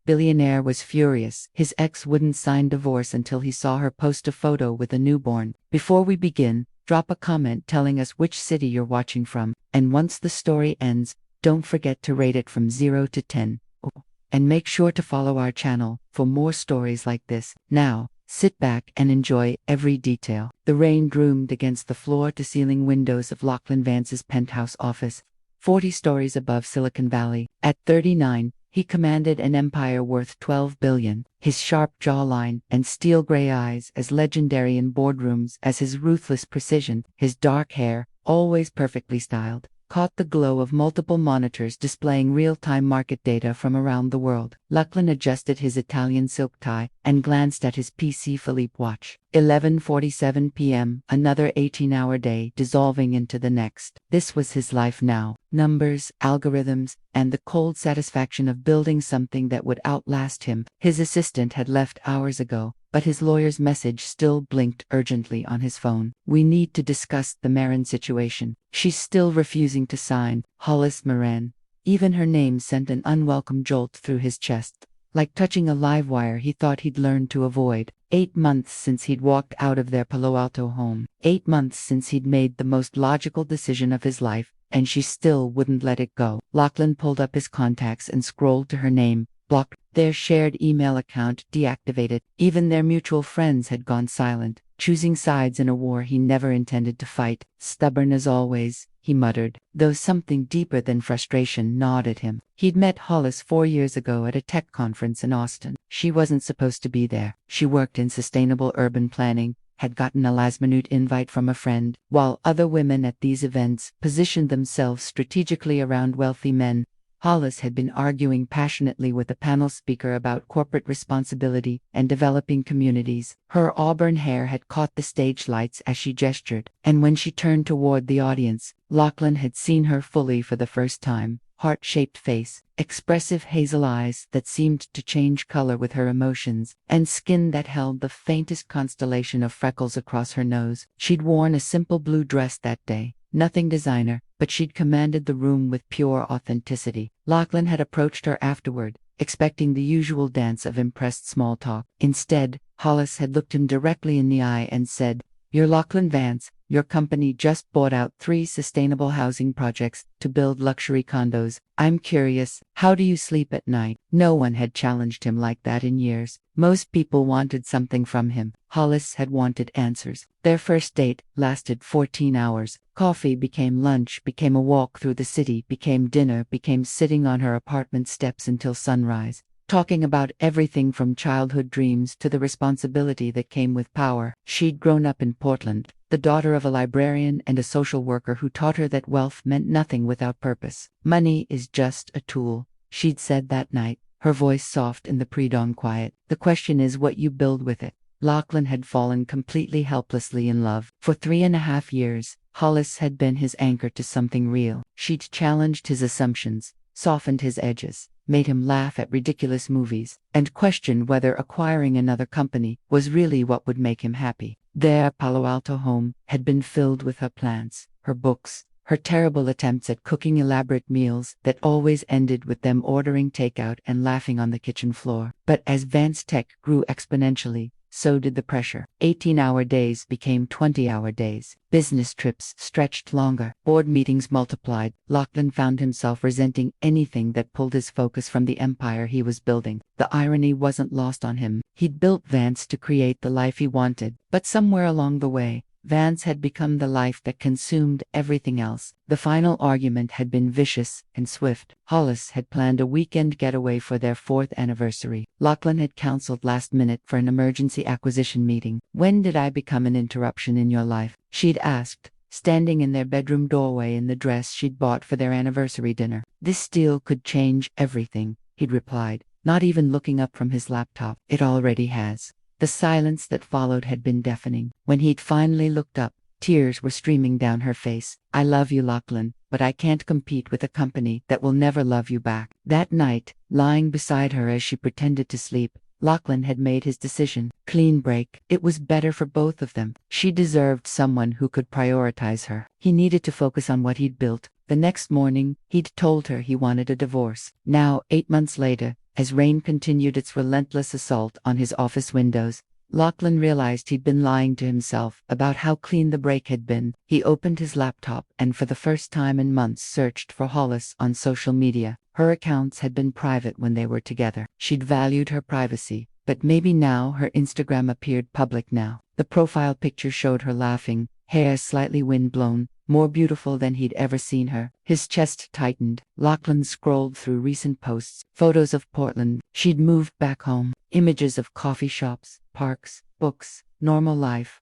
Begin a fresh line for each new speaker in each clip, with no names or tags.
Billionaire was furious. His ex wouldn't sign divorce until he saw her post a photo with a newborn. Before we begin, drop a comment telling us which city you're watching from, and once the story ends, don't forget to rate it from 0 to 10. Oh, and make sure to follow our channel for more stories like this. Now, sit back and enjoy every detail. The rain droomed against the floor-to-ceiling windows of Lachlan Vance's penthouse office, 40 stories above Silicon Valley. At 39, he commanded an empire worth $12 billion, his sharp jawline and steel-gray eyes as legendary in boardrooms as his ruthless precision. His dark hair, always perfectly styled, caught the glow of multiple monitors displaying real-time market data from around the world. Lachlan adjusted his Italian silk tie and glanced at his PC Philippe watch. 11:47 p.m., another 18-hour day dissolving into the next. This was his life now. Numbers, algorithms, and the cold satisfaction of building something that would outlast him. His assistant had left hours ago, but his lawyer's message still blinked urgently on his phone. "We need to discuss the Marin situation. She's still refusing to sign." Hollis Marin. Even her name sent an unwelcome jolt through his chest. Like touching a live wire he thought he'd learned to avoid. 8 months since he'd walked out of their Palo Alto home. 8 months since he'd made the most logical decision of his life, and she still wouldn't let it go. Lachlan pulled up his contacts and scrolled to her name. Blocked. Their shared email account deactivated. Even their mutual friends had gone silent, choosing sides in a war he never intended to fight. Stubborn as always, he muttered, though something deeper than frustration gnawed at him. He'd met Hollis 4 years ago at a tech conference in Austin. She wasn't supposed to be there. She worked in sustainable urban planning, had gotten a last-minute invite from a friend, while other women at these events positioned themselves strategically around wealthy men. Hollis had been arguing passionately with a panel speaker about corporate responsibility and developing communities. Her auburn hair had caught the stage lights as she gestured, and when she turned toward the audience, Lachlan had seen her fully for the first time. Heart-shaped face, expressive hazel eyes that seemed to change color with her emotions, and skin that held the faintest constellation of freckles across her nose. She'd worn a simple blue dress that day. Nothing designer, but she'd commanded the room with pure authenticity. Lachlan had approached her afterward, expecting the usual dance of impressed small talk. Instead, Hollis had looked him directly in the eye and said, "You're Lachlan Vance. Your company just bought out 3 sustainable housing projects to build luxury condos. I'm curious, how do you sleep at night?" No one had challenged him like that in years. Most people wanted something from him. Hollis had wanted answers. Their first date lasted 14 hours. Coffee became lunch, became a walk through the city, became dinner, became sitting on her apartment steps until sunrise, talking about everything from childhood dreams to the responsibility that came with power. She'd grown up in Portland, the daughter of a librarian and a social worker who taught her that wealth meant nothing without purpose. "Money is just a tool," she'd said that night, her voice soft in the pre-dawn quiet. "The question is what you build with it." Lachlan had fallen completely helplessly in love. For 3.5 years, Hollis had been his anchor to something real. She'd challenged his assumptions, softened his edges, made him laugh at ridiculous movies, and questioned whether acquiring another company was really what would make him happy. Their Palo Alto home had been filled with her plants, her books, her terrible attempts at cooking elaborate meals that always ended with them ordering takeout and laughing on the kitchen floor. But as Vance Tech grew exponentially, so did the pressure. 18-hour days became 20-hour days. Business trips stretched longer. Board meetings multiplied. Lachlan found himself resenting anything that pulled his focus from the empire he was building. The irony wasn't lost on him. He'd built Vance to create the life he wanted, but somewhere along the way, Vance had become the life that consumed everything else. The final argument had been vicious and swift. Hollis had planned a weekend getaway for their 4th anniversary. Lachlan had counseled last minute for an emergency acquisition meeting. "When did I become an interruption in your life?" she'd asked, standing in their bedroom doorway in the dress she'd bought for their anniversary dinner. "This deal could change everything," he'd replied, not even looking up from his laptop. "It already has." The silence that followed had been deafening. When he'd finally looked up, tears were streaming down her face. "I love you, Lachlan, but I can't compete with a company that will never love you back." That night, lying beside her as she pretended to sleep, Lachlan had made his decision. Clean break. It was better for both of them. She deserved someone who could prioritize her. He needed to focus on what he'd built. The next morning, he'd told her he wanted a divorce. Now, 8 months later, As rain continued its relentless assault on his office windows, Lachlan realized he'd been lying to himself about how clean the break had been. He opened his laptop and for the first time in months searched for Hollis on social media. Her accounts had been private when they were together. She'd valued her privacy, but maybe now her Instagram appeared public now. The profile picture showed her laughing, hair slightly wind-blown, more beautiful than he'd ever seen her. His chest tightened. Lachlan scrolled through recent posts, photos of Portland. She'd moved back home, images of coffee shops, parks, books, normal life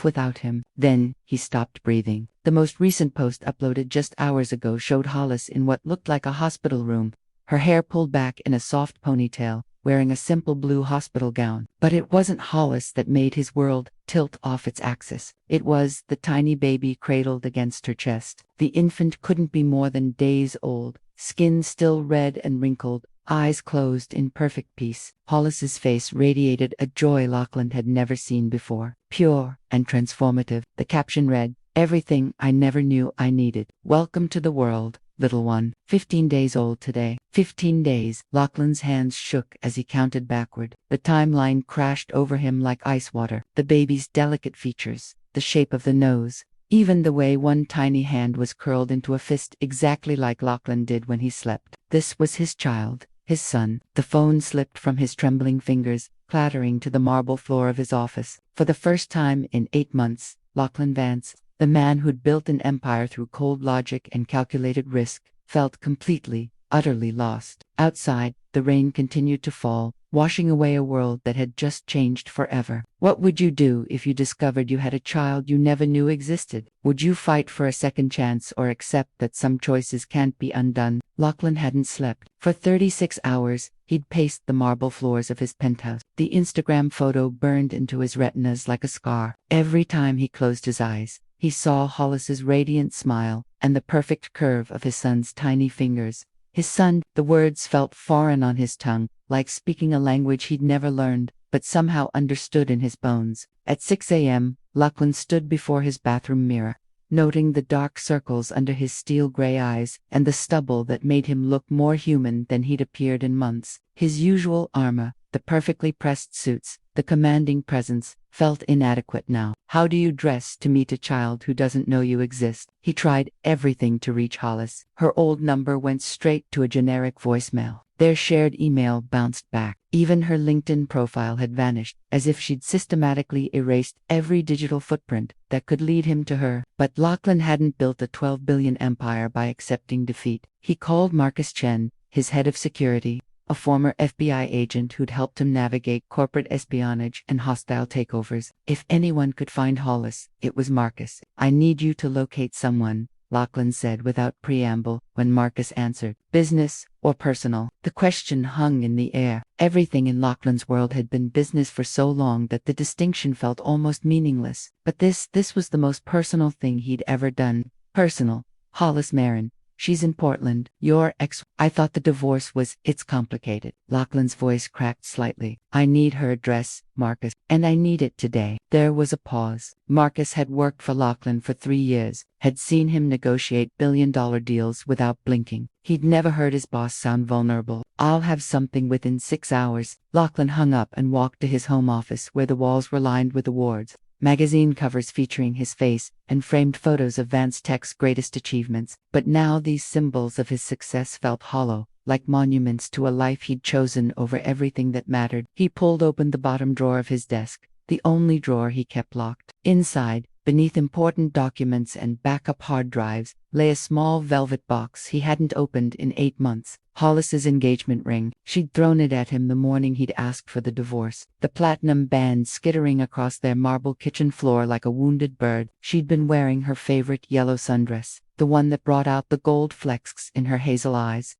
without him. Then, he stopped breathing. The most recent post uploaded just hours ago showed Hollis in what looked like a hospital room, her hair pulled back in a soft ponytail, wearing a simple blue hospital gown. But it wasn't Hollis that made his world tilt off its axis. It was the tiny baby cradled against her chest. The infant couldn't be more than days old, skin still red and wrinkled, eyes closed in perfect peace. Hollis's face radiated a joy Lachlan had never seen before, pure and transformative. The caption read, "Everything I never knew I needed. Welcome to the world, little one." 15 days old today. 15 days. Lachlan's hands shook as he counted backward. The timeline crashed over him like ice water. The baby's delicate features, the shape of the nose, even the way one tiny hand was curled into a fist exactly like Lachlan did when he slept. This was his child, his son. The phone slipped from his trembling fingers, clattering to the marble floor of his office. For the first time in 8 months, Lachlan Vance, the man who'd built an empire through cold logic and calculated risk, felt completely, utterly lost. Outside, the rain continued to fall, washing away a world that had just changed forever. What would you do if you discovered you had a child you never knew existed? Would you fight for a second chance or accept that some choices can't be undone? Lachlan hadn't slept. For 36 hours, he'd paced the marble floors of his penthouse. The Instagram photo burned into his retinas like a scar. Every time he closed his eyes, he saw Hollis's radiant smile and the perfect curve of his son's tiny fingers. His son, the words felt foreign on his tongue, like speaking a language he'd never learned, but somehow understood in his bones. At 6 a.m., Lachlan stood before his bathroom mirror, noting the dark circles under his steel-gray eyes and the stubble that made him look more human than he'd appeared in months. His usual armor, the perfectly pressed suits, the commanding presence, felt inadequate now. How do you dress to meet a child who doesn't know you exist? He tried everything to reach Hollis. Her old number went straight to a generic voicemail. Their shared email bounced back. Even her LinkedIn profile had vanished, as if she'd systematically erased every digital footprint that could lead him to her. But Lachlan hadn't built a 12 billion empire by accepting defeat. He called Marcus Chen, his head of security, a former FBI agent who'd helped him navigate corporate espionage and hostile takeovers. If anyone could find Hollis, it was Marcus. "I need you to locate someone," Lachlan said without preamble. When Marcus answered, "Business or personal?" The question hung in the air. Everything in Lachlan's world had been business for so long that the distinction felt almost meaningless. But this was the most personal thing he'd ever done. Personal. "Hollis Marin. She's in Portland. Your ex." "I thought the divorce was—" "It's complicated." Lachlan's voice cracked slightly. "I need her address, Marcus, and I need it today." There was a pause. Marcus had worked for Lachlan for 3 years, had seen him negotiate billion-dollar deals without blinking. He'd never heard his boss sound vulnerable. "I'll have something within 6 hours." Lachlan hung up and walked to his home office where the walls were lined with awards, magazine covers featuring his face, and framed photos of Vance Tech's greatest achievements. But now these symbols of his success felt hollow, like monuments to a life he'd chosen over everything that mattered. He pulled open the bottom drawer of his desk, the only drawer he kept locked. Inside, beneath important documents and backup hard drives, lay a small velvet box he hadn't opened in 8 months. Hollis's engagement ring. She'd thrown it at him the morning he'd asked for the divorce. The platinum band skittering across their marble kitchen floor like a wounded bird. She'd been wearing her favorite yellow sundress, the one that brought out the gold flecks in her hazel eyes.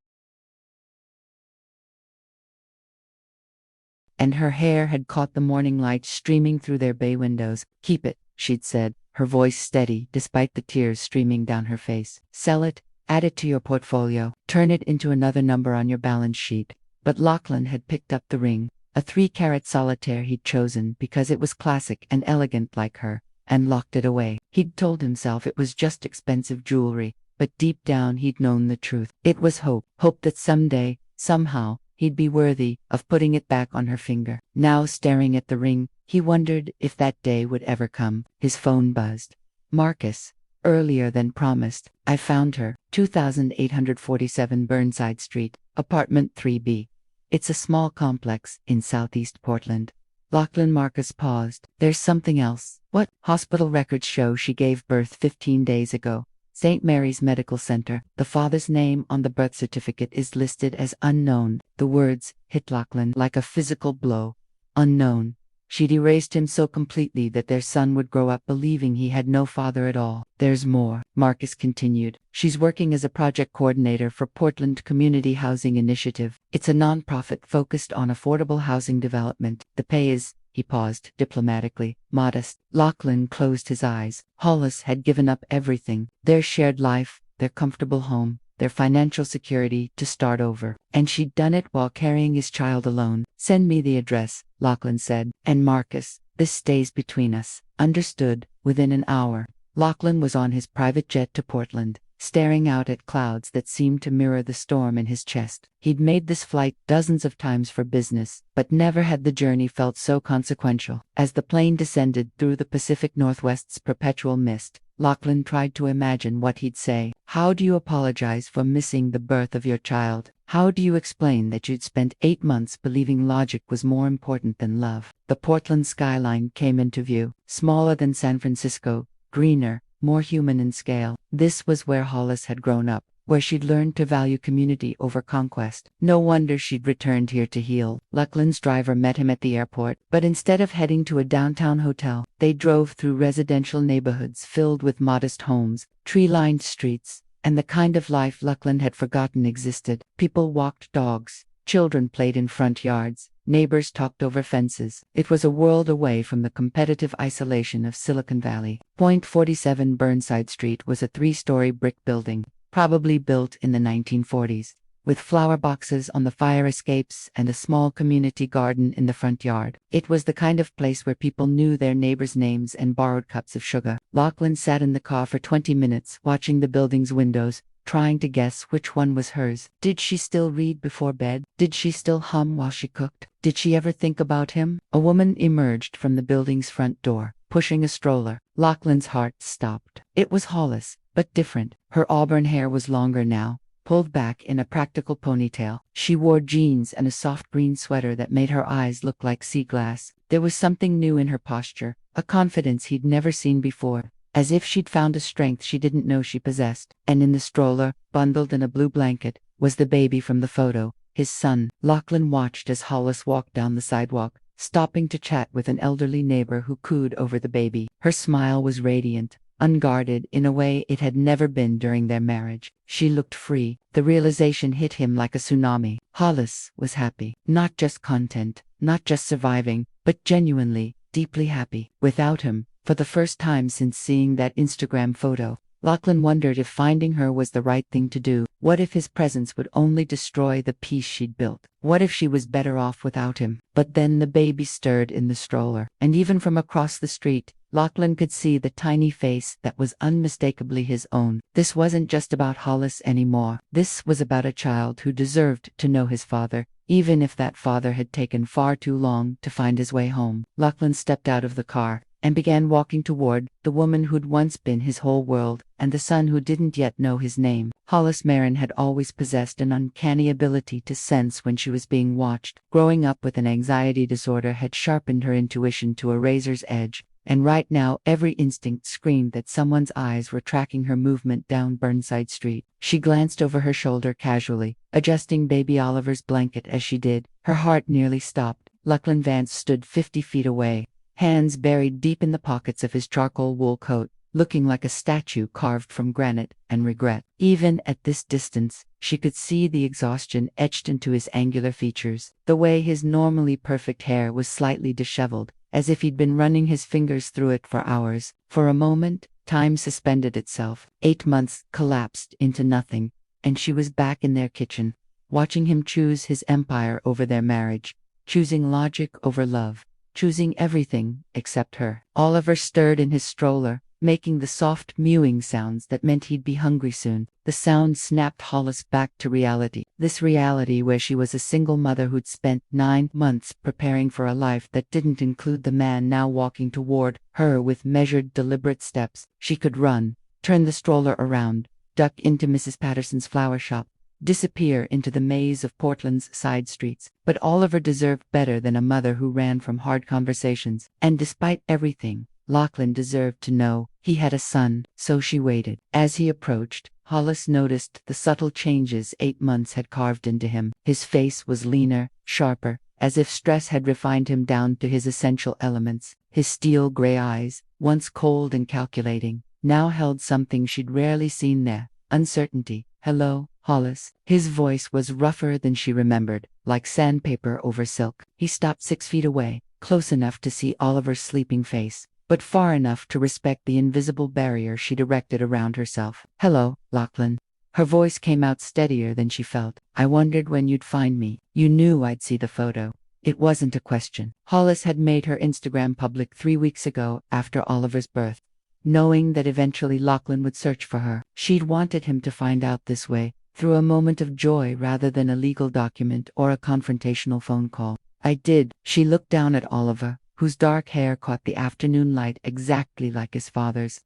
And her hair had caught the morning light streaming through their bay windows. "Keep it," she'd said, her voice steady despite the tears streaming down her face. "Sell it, add it to your portfolio, turn it into another number on your balance sheet." But Lachlan had picked up the ring, a 3-carat solitaire he'd chosen because it was classic and elegant like her, and locked it away. He'd told himself it was just expensive jewelry, but deep down he'd known the truth. It was hope. Hope that someday, somehow, he'd be worthy of putting it back on her finger. Now, staring at the ring, he wondered if that day would ever come. His phone buzzed. Marcus. Earlier than promised, I found her. 2847 Burnside Street, apartment 3B. It's a small complex in southeast Portland. Lachlan. Marcus paused. There's something else. What? Hospital records show she gave birth 15 days ago. St. Mary's Medical Center. The father's name on the birth certificate is listed as unknown. The words hit Lachlan like a physical blow. Unknown. She'd erased him so completely that their son would grow up believing he had no father at all. There's more, Marcus continued. She's working as a project coordinator for Portland Community Housing Initiative. It's a nonprofit focused on affordable housing development. The pay is, he paused diplomatically, modest. Lachlan closed his eyes. Hollis had given up everything, their shared life, their comfortable home, their financial security, to start over. And she'd done it while carrying his child alone. Send me the address, Lachlan said. And Marcus, this stays between us. Understood. Within an hour, Lachlan was on his private jet to Portland, staring out at clouds that seemed to mirror the storm in his chest. He'd made this flight dozens of times for business, but never had the journey felt so consequential. As the plane descended through the Pacific Northwest's perpetual mist, Lachlan tried to imagine what he'd say. How do you apologize for missing the birth of your child? How do you explain that you'd spent 8 months believing logic was more important than love? The Portland skyline came into view, smaller than San Francisco, greener, more human in scale. This was where Hollis had grown up, where she'd learned to value community over conquest. No wonder she'd returned here to heal. Lachlan's driver met him at the airport, but instead of heading to a downtown hotel, they drove through residential neighborhoods filled with modest homes, tree-lined streets, and the kind of life Lachlan had forgotten existed. People walked dogs, children played in front yards, neighbors talked over fences. It was a world away from the competitive isolation of Silicon Valley. 47 Burnside Street was a 3-story brick building, probably built in the 1940s, with flower boxes on the fire escapes and a small community garden in the front yard. It was the kind of place where people knew their neighbors' names and borrowed cups of sugar. Lachlan sat in the car for 20 minutes, watching the building's windows, trying to guess which one was hers. Did she still read before bed? Did she still hum while she cooked? Did she ever think about him? A woman emerged from the building's front door, pushing a stroller. Lachlan's heart stopped. It was Hollis, but different. Her auburn hair was longer now, pulled back in a practical ponytail. She wore jeans and a soft green sweater that made her eyes look like sea glass. There was something new in her posture, a confidence he'd never seen before, as if she'd found a strength she didn't know she possessed. And in the stroller, bundled in a blue blanket, was the baby from the photo, his son. Lachlan watched as Hollis walked down the sidewalk, stopping to chat with an elderly neighbor who cooed over the baby. Her smile was radiant, unguarded in a way it had never been during their marriage. She looked free. The realization hit him like a tsunami. Hollis was happy. Not just content, not just surviving, but genuinely, deeply happy. Without him, for the first time since seeing that Instagram photo, Lachlan wondered if finding her was the right thing to do. What if his presence would only destroy the peace she'd built? What if she was better off without him? But then the baby stirred in the stroller, and even from across the street, Lachlan could see the tiny face that was unmistakably his own. This wasn't just about Hollis anymore. This was about a child who deserved to know his father, even if that father had taken far too long to find his way home. Lachlan stepped out of the car and began walking toward the woman who'd once been his whole world, and the son who didn't yet know his name. Hollis Marin had always possessed an uncanny ability to sense when she was being watched. Growing up with an anxiety disorder had sharpened her intuition to a razor's edge, and right now every instinct screamed that someone's eyes were tracking her movement down Burnside Street. She glanced over her shoulder casually, adjusting baby Oliver's blanket as she did. Her heart nearly stopped. Lachlan Vance stood 50 feet away, hands buried deep in the pockets of his charcoal wool coat, looking like a statue carved from granite and regret. Even at this distance, she could see the exhaustion etched into his angular features. The way his normally perfect hair was slightly disheveled, as if he'd been running his fingers through it for hours. For a moment, time suspended itself. 8 months collapsed into nothing, and she was back in their kitchen, watching him choose his empire over their marriage, choosing logic over love, choosing everything except her. Oliver stirred in his stroller, making the soft mewing sounds that meant he'd be hungry soon. The sound snapped Hollis back to reality. This reality where she was a single mother who'd spent 9 months preparing for a life that didn't include the man now walking toward her with measured, deliberate steps. She could run, turn the stroller around, duck into Mrs. Patterson's flower shop, disappear into the maze of Portland's side streets. But Oliver deserved better than a mother who ran from hard conversations. And despite everything, Lachlan deserved to know he had a son, so she waited. As he approached, Hollis noticed the subtle changes 8 months had carved into him. His face was leaner, sharper, as if stress had refined him down to his essential elements. His steel gray eyes, once cold and calculating, now held something she'd rarely seen there: uncertainty. "Hello, Hollis." His voice was rougher than she remembered, like sandpaper over silk. He stopped 6 feet away, close enough to see Oliver's sleeping face, but far enough to respect the invisible barrier she'd erected around herself. "Hello, Lachlan." Her voice came out steadier than she felt. "I wondered when you'd find me. You knew I'd see the photo." It wasn't a question. Hollis had made her Instagram public 3 weeks ago after Oliver's birth, knowing that eventually Lachlan would search for her. She'd wanted him to find out this way, through a moment of joy rather than a legal document or a confrontational phone call. "I did." She looked down at Oliver, whose dark hair caught the afternoon light exactly like his father's.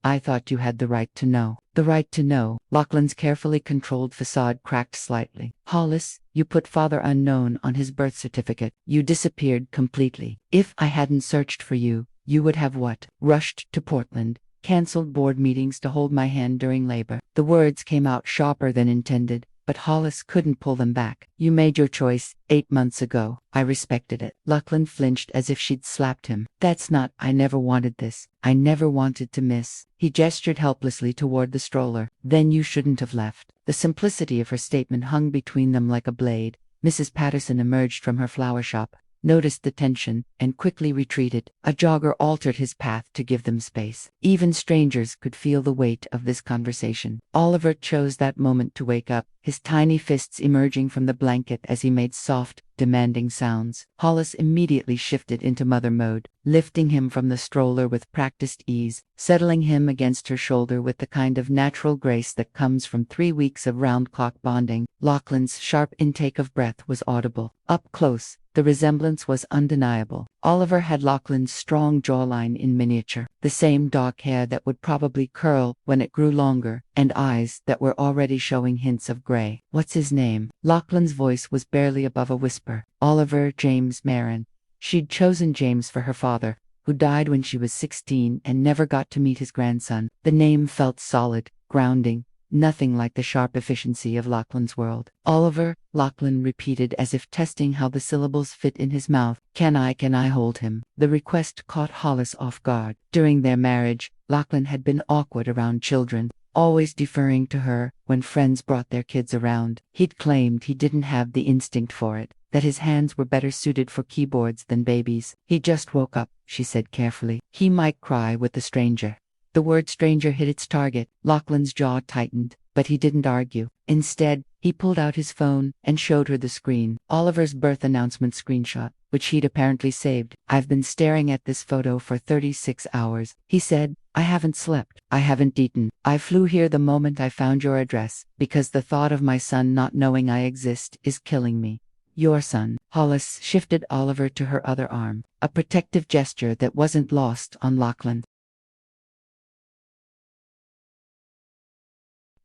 "I thought you had the right to know." The right to know. Lachlan's carefully controlled facade cracked slightly. "Hollis, you put Father Unknown on his birth certificate. You disappeared completely. If I hadn't searched for you, you would have what? Rushed to Portland, cancelled board meetings to hold my hand during labor." The words came out sharper than intended, but Hollis couldn't pull them back. "You made your choice 8 months ago. I respected it." Lachlan flinched as if she'd slapped him. "That's not— I never wanted this. I never wanted to miss." He gestured helplessly toward the stroller. "Then you shouldn't have left." The simplicity of her statement hung between them like a blade. Mrs. Patterson emerged from her flower shop, noticed the tension, and quickly retreated. A jogger altered his path to give them space. Even strangers could feel the weight of this conversation. Oliver chose that moment to wake up, his tiny fists emerging from the blanket as he made soft, demanding sounds. Hollis immediately shifted into mother mode, lifting him from the stroller with practiced ease, settling him against her shoulder with the kind of natural grace that comes from 3 weeks of round-clock bonding. Lachlan's sharp intake of breath was audible. Up close, the resemblance was undeniable. Oliver had Lachlan's strong jawline in miniature, the same dark hair that would probably curl when it grew longer, and eyes that were already showing hints of gray. "What's his name?" Lachlan's voice was barely above a whisper. "Oliver James Marin." She'd chosen James for her father, who died when she was 16 and never got to meet his grandson. The name felt solid, grounding, nothing like the sharp efficiency of Lachlan's world. "Oliver," Lachlan repeated as if testing how the syllables fit in his mouth. Can I hold him?" The request caught Hollis off guard. During their marriage, Lachlan had been awkward around children, always deferring to her when friends brought their kids around. He'd claimed he didn't have the instinct for it, that his hands were better suited for keyboards than babies. "He just woke up," she said carefully. "He might cry with the stranger." The word stranger hit its target. Lachlan's jaw tightened, but he didn't argue. Instead, he pulled out his phone and showed her the screen. Oliver's birth announcement screenshot, which he'd apparently saved. "I've been staring at this photo for 36 hours, he said. "I haven't slept. I haven't eaten. I flew here the moment I found your address, because the thought of my son not knowing I exist is killing me." "Your son." Hollis shifted Oliver to her other arm, a protective gesture that wasn't lost on Lachlan.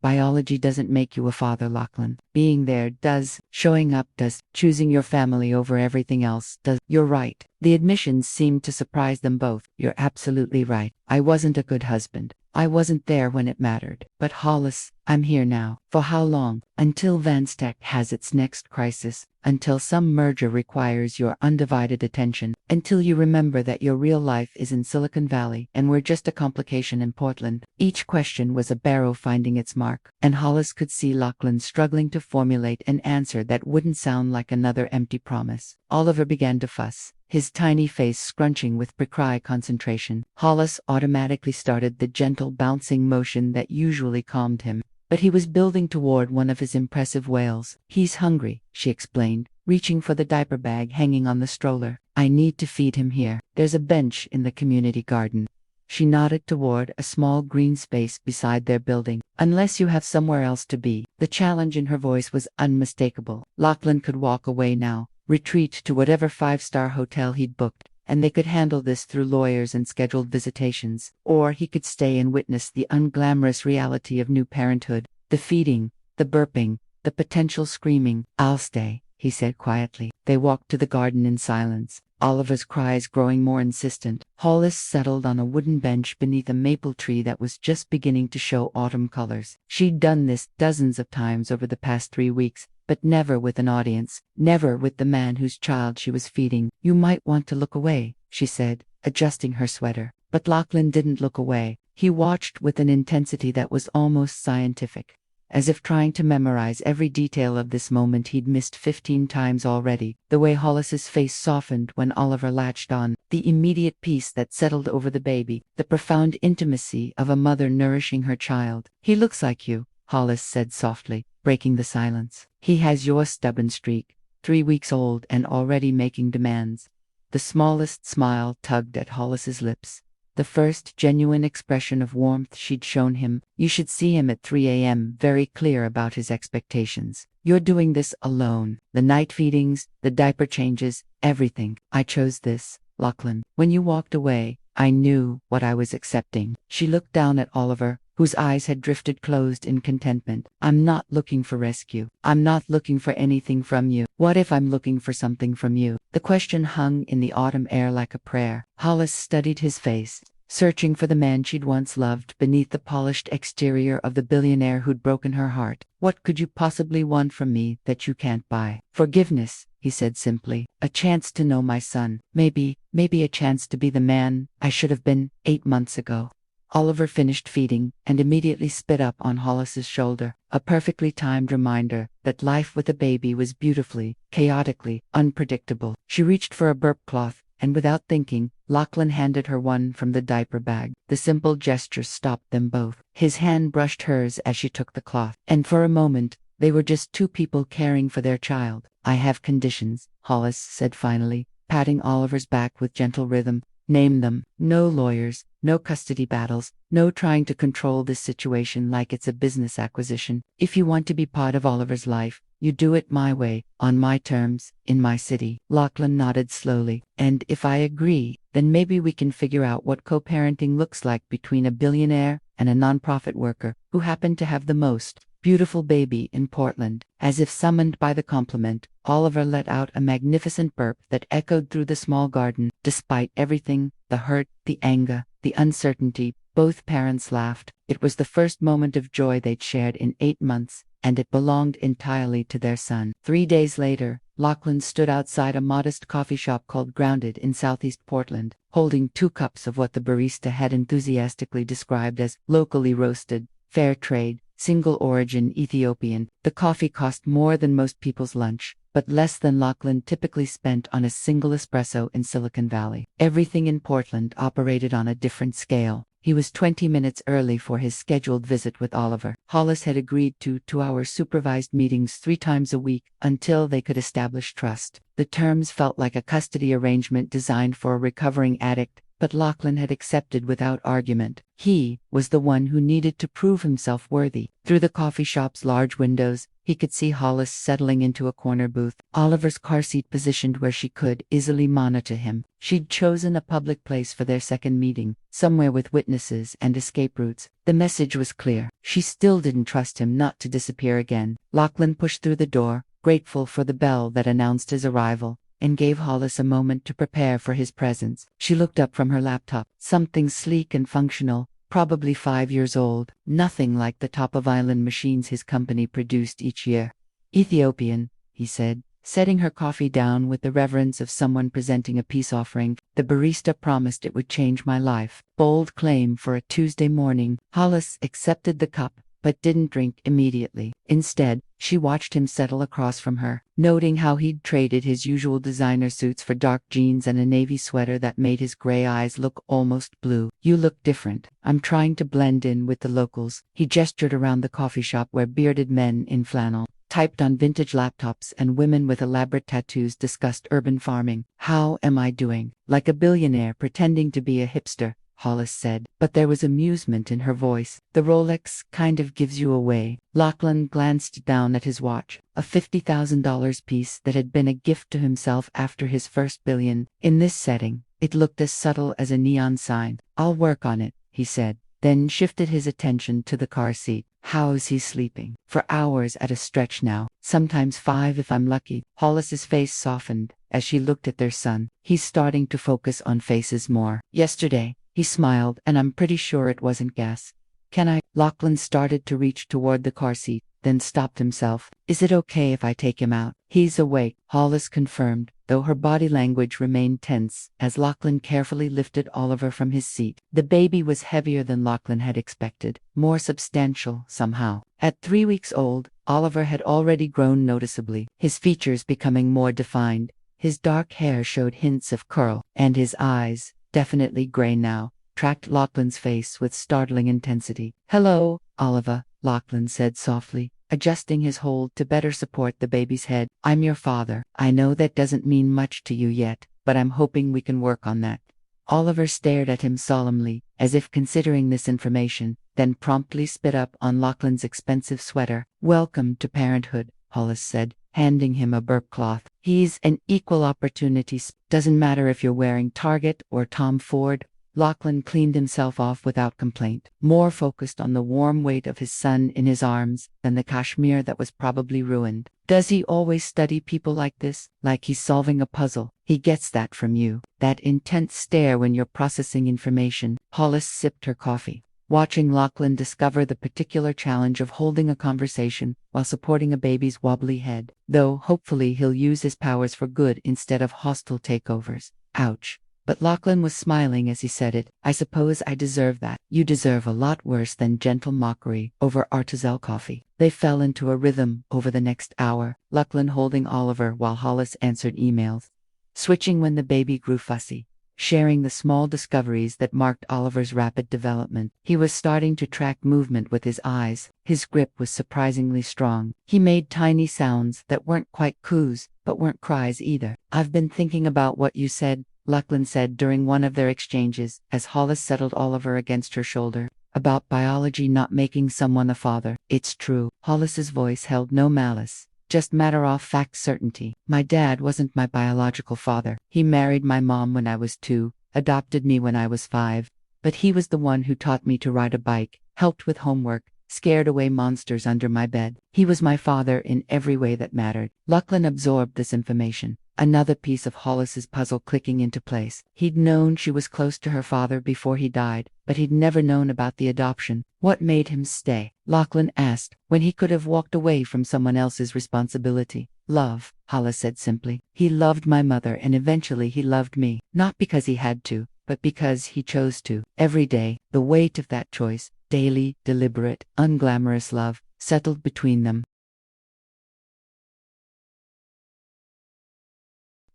"Biology doesn't make you a father, Lachlan. Being there does. Showing up does. Choosing your family over everything else does." "You're right." The admissions seemed to surprise them both. "You're absolutely right. I wasn't a good husband. I wasn't there when it mattered. But Hollis, I'm here now." "For how long?" "Until Vance Tech has its next crisis. Until some merger requires your undivided attention. Until you remember that your real life is in Silicon Valley and we're just a complication in Portland." Each question was a barrow finding its mark, and Hollis could see Lachlan struggling to formulate an answer that wouldn't sound like another empty promise. Oliver began to fuss, his tiny face scrunching with precry concentration. Hollis automatically started the gentle bouncing motion that usually calmed him, but he was building toward one of his impressive wails. "He's hungry," she explained, reaching for the diaper bag hanging on the stroller. "I need to feed him here. There's a bench in the community garden." She nodded toward a small green space beside their building. Unless you have somewhere else to be. The challenge in her voice was unmistakable. Lachlan could walk away now, retreat to whatever five-star hotel he'd booked, and they could handle this through lawyers and scheduled visitations. Or he could stay and witness the unglamorous reality of new parenthood, the feeding, the burping, the potential screaming. "I'll stay," he said quietly. They walked to the garden in silence, Oliver's cries growing more insistent. Hollis settled on a wooden bench beneath a maple tree that was just beginning to show autumn colors. She'd done this dozens of times over the past 3 weeks, but never with an audience, never with the man whose child she was feeding. "You might want to look away," she said, adjusting her sweater. But Lachlan didn't look away. He watched with an intensity that was almost scientific, as if trying to memorize every detail of this moment he'd missed 15 times already. The way Hollis's face softened when Oliver latched on, the immediate peace that settled over the baby, the profound intimacy of a mother nourishing her child. "He looks like you," Hollis said softly, breaking the silence. "He has your stubborn streak, 3 weeks old and already making demands." The smallest smile tugged at Hollis's lips, the first genuine expression of warmth she'd shown him. "You should see him at 3 a.m., very clear about his expectations. You're doing this alone. The night feedings, the diaper changes, everything. I chose this, Lachlan. When you walked away, I knew what I was accepting." She looked down at Oliver, whose eyes had drifted closed in contentment. "I'm not looking for rescue. I'm not looking for anything from you. What if I'm looking for something from you?" The question hung in the autumn air like a prayer. Hollis studied his face, searching for the man she'd once loved beneath the polished exterior of the billionaire who'd broken her heart. "What could you possibly want from me that you can't buy?" "Forgiveness," he said simply. "A chance to know my son. Maybe a chance to be the man I should have been 8 months ago." Oliver finished feeding and immediately spit up on Hollis's shoulder, a perfectly timed reminder that life with a baby was beautifully, chaotically unpredictable. She reached for a burp cloth, and without thinking, Lachlan handed her one from the diaper bag. The simple gesture stopped them both. His hand brushed hers as she took the cloth, and for a moment, they were just two people caring for their child. "I have conditions," Hollis said finally, patting Oliver's back with gentle rhythm. "Name them. No lawyers, no custody battles, no trying to control this situation like it's a business acquisition. If you want to be part of Oliver's life, you do it my way, on my terms, in my city." Lachlan nodded slowly. "And if I agree, then maybe we can figure out what co-parenting looks like between a billionaire and a nonprofit worker who happen to have the most beautiful baby in Portland." As if summoned by the compliment, Oliver let out a magnificent burp that echoed through the small garden. Despite everything, the hurt, the anger, the uncertainty, both parents laughed. It was the first moment of joy they'd shared in 8 months, and it belonged entirely to their son. 3 days later, Lachlan stood outside a modest coffee shop called Grounded in Southeast Portland, holding 2 cups of what the barista had enthusiastically described as locally roasted, fair trade, single-origin Ethiopian. The coffee cost more than most people's lunch, but less than Lachlan typically spent on a single espresso in Silicon Valley. Everything in Portland operated on a different scale. He was 20 minutes early for his scheduled visit with Oliver. Hollis had agreed to 2-hour supervised meetings 3 times a week until they could establish trust. The terms felt like a custody arrangement designed for a recovering addict, but Lachlan had accepted without argument. He was the one who needed to prove himself worthy. Through the coffee shop's large windows, he could see Hollis settling into a corner booth, Oliver's car seat positioned where she could easily monitor him. She'd chosen a public place for their second meeting, somewhere with witnesses and escape routes. The message was clear. She still didn't trust him not to disappear again. Lachlan pushed through the door, grateful for the bell that announced his arrival, and gave Hollis a moment to prepare for his presence. She looked up from her laptop, something sleek and functional, probably 5 years old, nothing like the top-of-island machines his company produced each year. "Ethiopian," he said, setting her coffee down with the reverence of someone presenting a peace offering. "The barista promised it would change my life." Bold claim for a Tuesday morning. Hollis accepted the cup, but didn't drink immediately. Instead, she watched him settle across from her, noting how he'd traded his usual designer suits for dark jeans and a navy sweater that made his gray eyes look almost blue. "You look different. I'm trying to blend in with the locals." He gestured around the coffee shop where bearded men in flannel typed on vintage laptops and women with elaborate tattoos discussed urban farming. "How am I doing? Like a billionaire pretending to be a hipster?" Hollis said, but there was amusement in her voice. The Rolex kind of gives you away. Lachlan glanced down at his watch, a $50,000 piece that had been a gift to himself after his first billion. In this setting, it looked as subtle as a neon sign. I'll work on it, he said, then shifted his attention to the car seat. How's he sleeping? For hours at a stretch now, sometimes 5 if I'm lucky. Hollis's face softened as she looked at their son. He's starting to focus on faces more. Yesterday, he smiled, and I'm pretty sure it wasn't gas. Can I? Lachlan started to reach toward the car seat, then stopped himself. Is it okay if I take him out? He's awake, Hollis confirmed, though her body language remained tense as Lachlan carefully lifted Oliver from his seat. The baby was heavier than Lachlan had expected, more substantial somehow. At 3 weeks old, Oliver had already grown noticeably, his features becoming more defined. His dark hair showed hints of curl, and his eyes, definitely gray now, tracked Lachlan's face with startling intensity. Hello, Oliver, Lachlan said softly, adjusting his hold to better support the baby's head. I'm your father. I know that doesn't mean much to you yet, but I'm hoping we can work on that. Oliver stared at him solemnly, as if considering this information, then promptly spit up on Lachlan's expensive sweater. Welcome to parenthood, Hollis said, handing him a burp cloth. He's an equal opportunity. Doesn't matter if you're wearing Target or Tom Ford. Lachlan cleaned himself off without complaint, more focused on the warm weight of his son in his arms than the cashmere that was probably ruined. Does he always study people like this, like he's solving a puzzle? He gets that from you, that intense stare when you're processing information. Hollis sipped her coffee, watching Lachlan discover the particular challenge of holding a conversation while supporting a baby's wobbly head, though hopefully he'll use his powers for good instead of hostile takeovers. Ouch. But Lachlan was smiling as he said it. I suppose I deserve that. You deserve a lot worse than gentle mockery over artisanal coffee. They fell into a rhythm over the next hour, Lachlan holding Oliver while Hollis answered emails, switching when the baby grew fussy, sharing the small discoveries that marked Oliver's rapid development. He was starting to track movement with his eyes. His grip was surprisingly strong. He made tiny sounds that weren't quite coos, but weren't cries either. I've been thinking about what you said, Lachlan said during one of their exchanges, as Hollis settled Oliver against her shoulder, about biology not making someone a father. It's true. Hollis's voice held no malice, just matter-of-fact certainty. My dad wasn't my biological father. He married my mom when I was 2, adopted me when I was 5, but he was the one who taught me to ride a bike, helped with homework, scared away monsters under my bed. He was my father in every way that mattered. Lachlan absorbed this information, another piece of Hollis's puzzle clicking into place. He'd known she was close to her father before he died, but he'd never known about the adoption. What made him stay? Lachlan asked, when he could have walked away from someone else's responsibility. Love, Hollis said simply. He loved my mother and eventually he loved me, not because he had to, but because he chose to. Every day, the weight of that choice, daily, deliberate, unglamorous love, settled between them.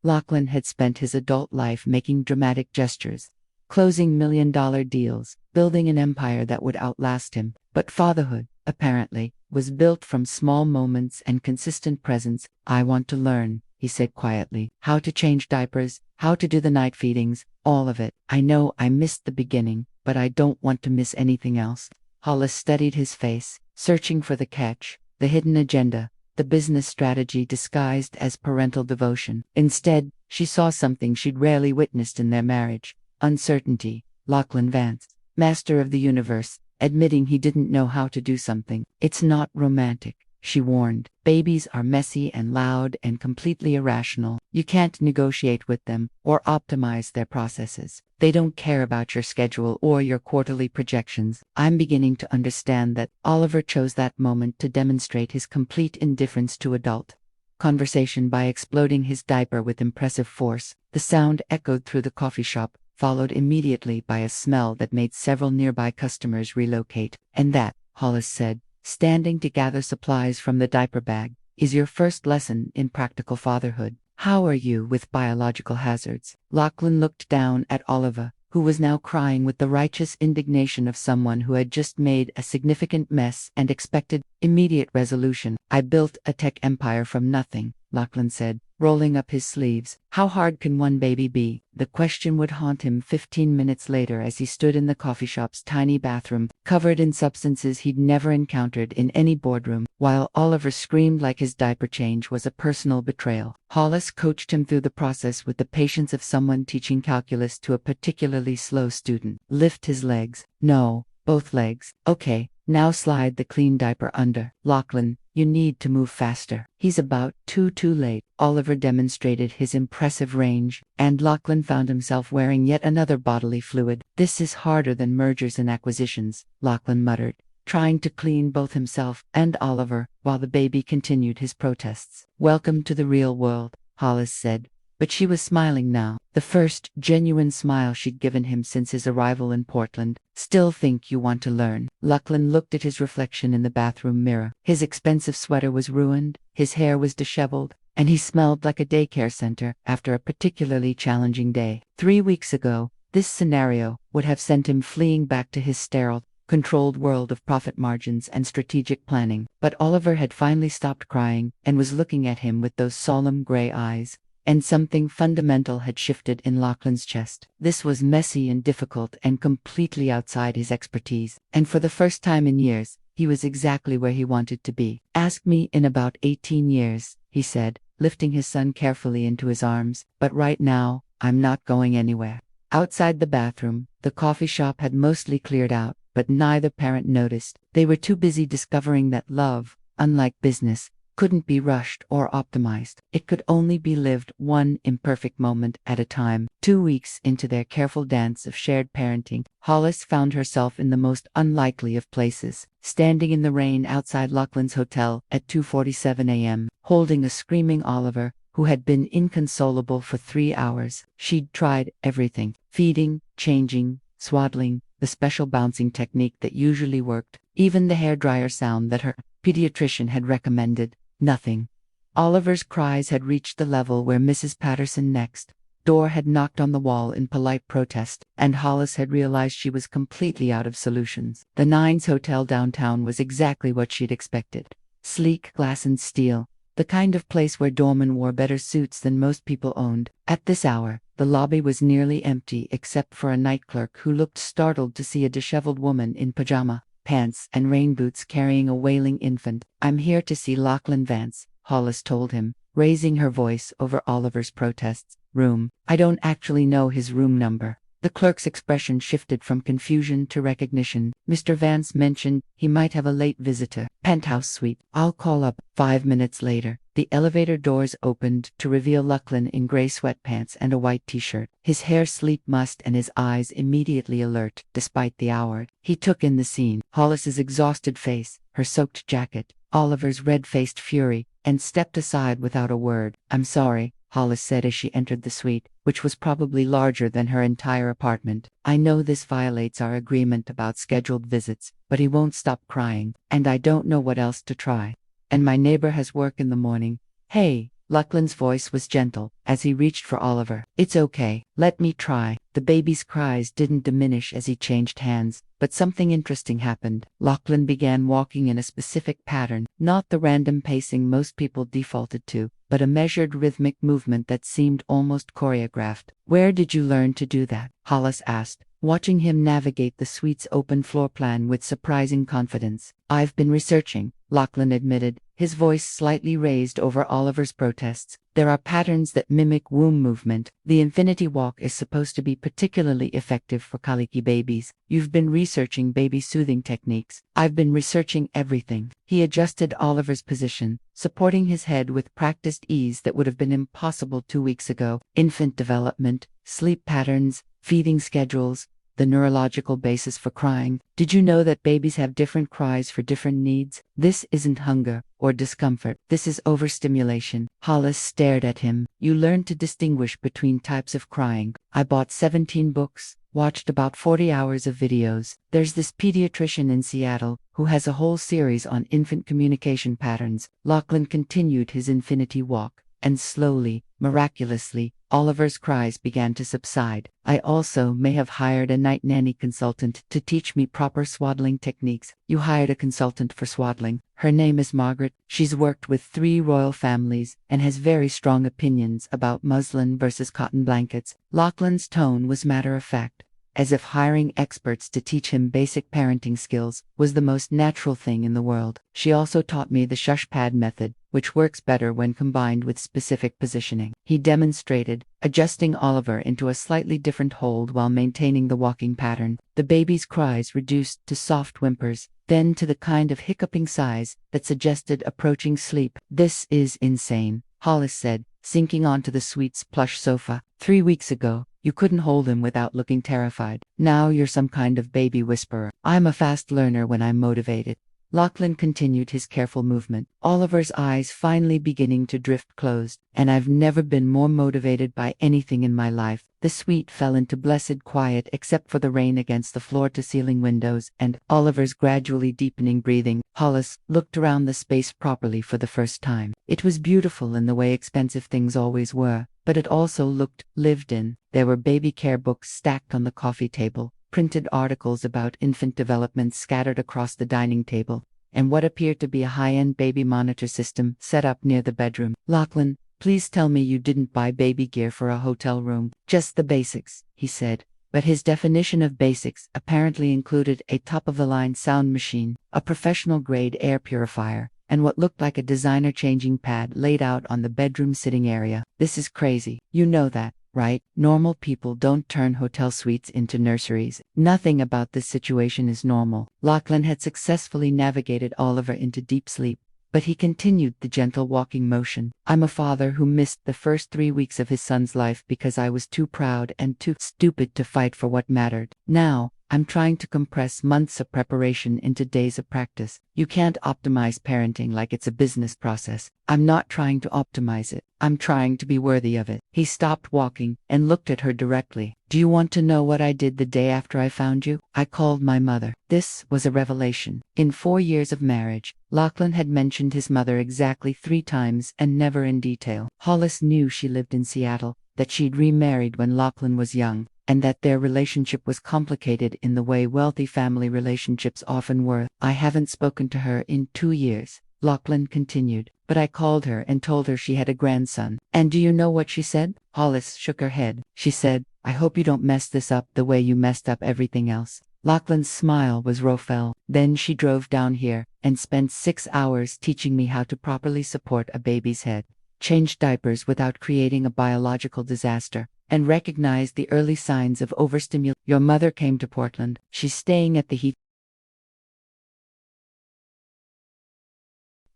Lachlan had spent his adult life making dramatic gestures, closing million-dollar deals, building an empire that would outlast him. But fatherhood, apparently, was built from small moments and consistent presence. I want to learn, he said quietly, how to change diapers, how to do the night feedings, all of it. I know I missed the beginning, but I don't want to miss anything else. Hollis studied his face, searching for the catch, the hidden agenda, the business strategy disguised as parental devotion. Instead, she saw something she'd rarely witnessed in their marriage: uncertainty. Lachlan Vance, master of the universe, admitting he didn't know how to do something. It's not romantic, she warned. Babies are messy and loud and completely irrational. You can't negotiate with them or optimize their processes. They don't care about your schedule or your quarterly projections. I'm beginning to understand that. Oliver chose that moment to demonstrate his complete indifference to adult conversation by exploding his diaper with impressive force. The sound echoed through the coffee shop, followed immediately by a smell that made several nearby customers relocate. And that, Hollis said, standing to gather supplies from the diaper bag, is your first lesson in practical fatherhood. How are you with biological hazards? Lachlan looked down at Oliver, who was now crying with the righteous indignation of someone who had just made a significant mess and expected immediate resolution. I built a tech empire from nothing, Lachlan said, rolling up his sleeves. How hard can one baby be? The question would haunt him 15 minutes later as he stood in the coffee shop's tiny bathroom, covered in substances he'd never encountered in any boardroom, while Oliver screamed like his diaper change was a personal betrayal. Hollis coached him through the process with the patience of someone teaching calculus to a particularly slow student. Lift his legs. No, both legs. Okay, now slide the clean diaper under. Lachlan, you need to move faster. He's about too late. Oliver demonstrated his impressive range, and Lachlan found himself wearing yet another bodily fluid. This is harder than mergers and acquisitions, Lachlan muttered, trying to clean both himself and Oliver, while the baby continued his protests. Welcome to the real world, Hollis said. But she was smiling now, the first genuine smile she'd given him since his arrival in Portland. Still think you want to learn? Lachlan looked at his reflection in the bathroom mirror. His expensive sweater was ruined, his hair was disheveled, and he smelled like a daycare center after a particularly challenging day. 3 weeks ago, this scenario would have sent him fleeing back to his sterile, controlled world of profit margins and strategic planning. But Oliver had finally stopped crying and was looking at him with those solemn gray eyes. And something fundamental had shifted in Lachlan's chest. This was messy and difficult and completely outside his expertise. And for the first time in years, he was exactly where he wanted to be. Ask me in about 18 years, he said, lifting his son carefully into his arms. But right now, I'm not going anywhere. Outside the bathroom, the coffee shop had mostly cleared out, but neither parent noticed. They were too busy discovering that love, unlike business, couldn't be rushed or optimized. It could only be lived one imperfect moment at a time. 2 weeks into their careful dance of shared parenting, Hollis found herself in the most unlikely of places, standing in the rain outside Lachlan's hotel at 2:47 a.m., holding a screaming Oliver, who had been inconsolable for 3 hours. She'd tried everything: feeding, changing, swaddling, the special bouncing technique that usually worked, even the hairdryer sound that her pediatrician had recommended. Nothing. Oliver's cries had reached the level where Mrs. Patterson next door had knocked on the wall in polite protest, and Hollis had realized she was completely out of solutions. The Nines Hotel downtown was exactly what she'd expected. Sleek glass and steel, the kind of place where doormen wore better suits than most people owned. At this hour, the lobby was nearly empty except for a night clerk who looked startled to see a disheveled woman in pajama pants and rain boots carrying a wailing infant. I'm here to see Lachlan Vance, Hollis told him, raising her voice over Oliver's protests. Room. I don't actually know his room number. The clerk's expression shifted from confusion to recognition. Mr. Vance mentioned he might have a late visitor. Penthouse suite. I'll call up. 5 minutes later, the elevator doors opened to reveal Lachlan in gray sweatpants and a white t-shirt, his hair sleek mussed and his eyes immediately alert, despite the hour. He took in the scene: Hollis's exhausted face, her soaked jacket, Oliver's red-faced fury, and stepped aside without a word. I'm sorry, Hollis said as she entered the suite, which was probably larger than her entire apartment. I know this violates our agreement about scheduled visits, but he won't stop crying, and I don't know what else to try. And my neighbor has work in the morning. Hey, Lachlan's voice was gentle as he reached for Oliver. It's okay, let me try. The baby's cries didn't diminish as he changed hands, but something interesting happened. Lachlan began walking in a specific pattern, not the random pacing most people defaulted to, but a measured rhythmic movement that seemed almost choreographed. Where did you learn to do that? Hollis asked, watching him navigate the suite's open floor plan with surprising confidence. I've been researching, Lachlan admitted, his voice slightly raised over Oliver's protests. There are patterns that mimic womb movement. The infinity walk is supposed to be particularly effective for colicky babies. You've been researching baby soothing techniques. I've been researching everything. He adjusted Oliver's position, supporting his head with practiced ease that would have been impossible 2 weeks ago. Infant development, sleep patterns, feeding schedules, the neurological basis for crying. Did you know that babies have different cries for different needs? This isn't hunger or discomfort. This is overstimulation. Hollis stared at him. You learn to distinguish between types of crying. I bought 17 books, watched about 40 hours of videos. There's this pediatrician in Seattle who has a whole series on infant communication patterns. Lachlan continued his infinity walk, and slowly, miraculously, Oliver's cries began to subside. I also may have hired a night nanny consultant to teach me proper swaddling techniques. You hired a consultant for swaddling. Her name is Margaret. She's worked with 3 royal families and has very strong opinions about muslin versus cotton blankets. Lachlan's tone was matter-of-fact, as if hiring experts to teach him basic parenting skills was the most natural thing in the world. She also taught me the shush pad method, which works better when combined with specific positioning. He demonstrated, adjusting Oliver into a slightly different hold while maintaining the walking pattern. The baby's cries reduced to soft whimpers, then to the kind of hiccuping sighs that suggested approaching sleep. "This is insane," Hollis said, sinking onto the suite's plush sofa. "3 weeks ago, you couldn't hold him without looking terrified. Now you're some kind of baby whisperer." "I'm a fast learner when I'm motivated." Lachlan continued his careful movement, Oliver's eyes finally beginning to drift closed. "And I've never been more motivated by anything in my life." The suite fell into blessed quiet except for the rain against the floor-to-ceiling windows and Oliver's gradually deepening breathing. Hollis looked around the space properly for the first time. It was beautiful in the way expensive things always were, but it also looked lived in. There were baby care books stacked on the coffee table, printed articles about infant development scattered across the dining table, and what appeared to be a high-end baby monitor system set up near the bedroom. "Lachlan, please tell me you didn't buy baby gear for a hotel room." "Just the basics," he said. But his definition of basics apparently included a top-of-the-line sound machine, a professional-grade air purifier, and what looked like a designer changing pad laid out on the bedroom sitting area. "This is crazy. You know that, right? Normal people don't turn hotel suites into nurseries." "Nothing about this situation is normal." Lachlan had successfully navigated Oliver into deep sleep, but he continued the gentle walking motion. "I'm a father who missed the first 3 weeks of his son's life because I was too proud and too stupid to fight for what mattered. Now, I'm trying to compress months of preparation into days of practice. You can't optimize parenting like it's a business process. I'm not trying to optimize it. I'm trying to be worthy of it." He stopped walking and looked at her directly. "Do you want to know what I did the day after I found you? I called my mother." This was a revelation. In 4 years of marriage, Lachlan had mentioned his mother exactly 3 times and never in detail. Hollis knew she lived in Seattle, that she'd remarried when Lachlan was young, and that their relationship was complicated in the way wealthy family relationships often were. "I haven't spoken to her in 2 years, Lachlan continued, "but I called her and told her she had a grandson. And do you know what she said?" Hollis shook her head. "She said, 'I hope you don't mess this up the way you messed up everything else.'" Lachlan's smile was Rofel. "Then she drove down here and spent 6 hours teaching me how to properly support a baby's head, change diapers without creating a biological disaster, and recognize the early signs of overstimulation. Your mother came to Portland. She's staying at the Heath.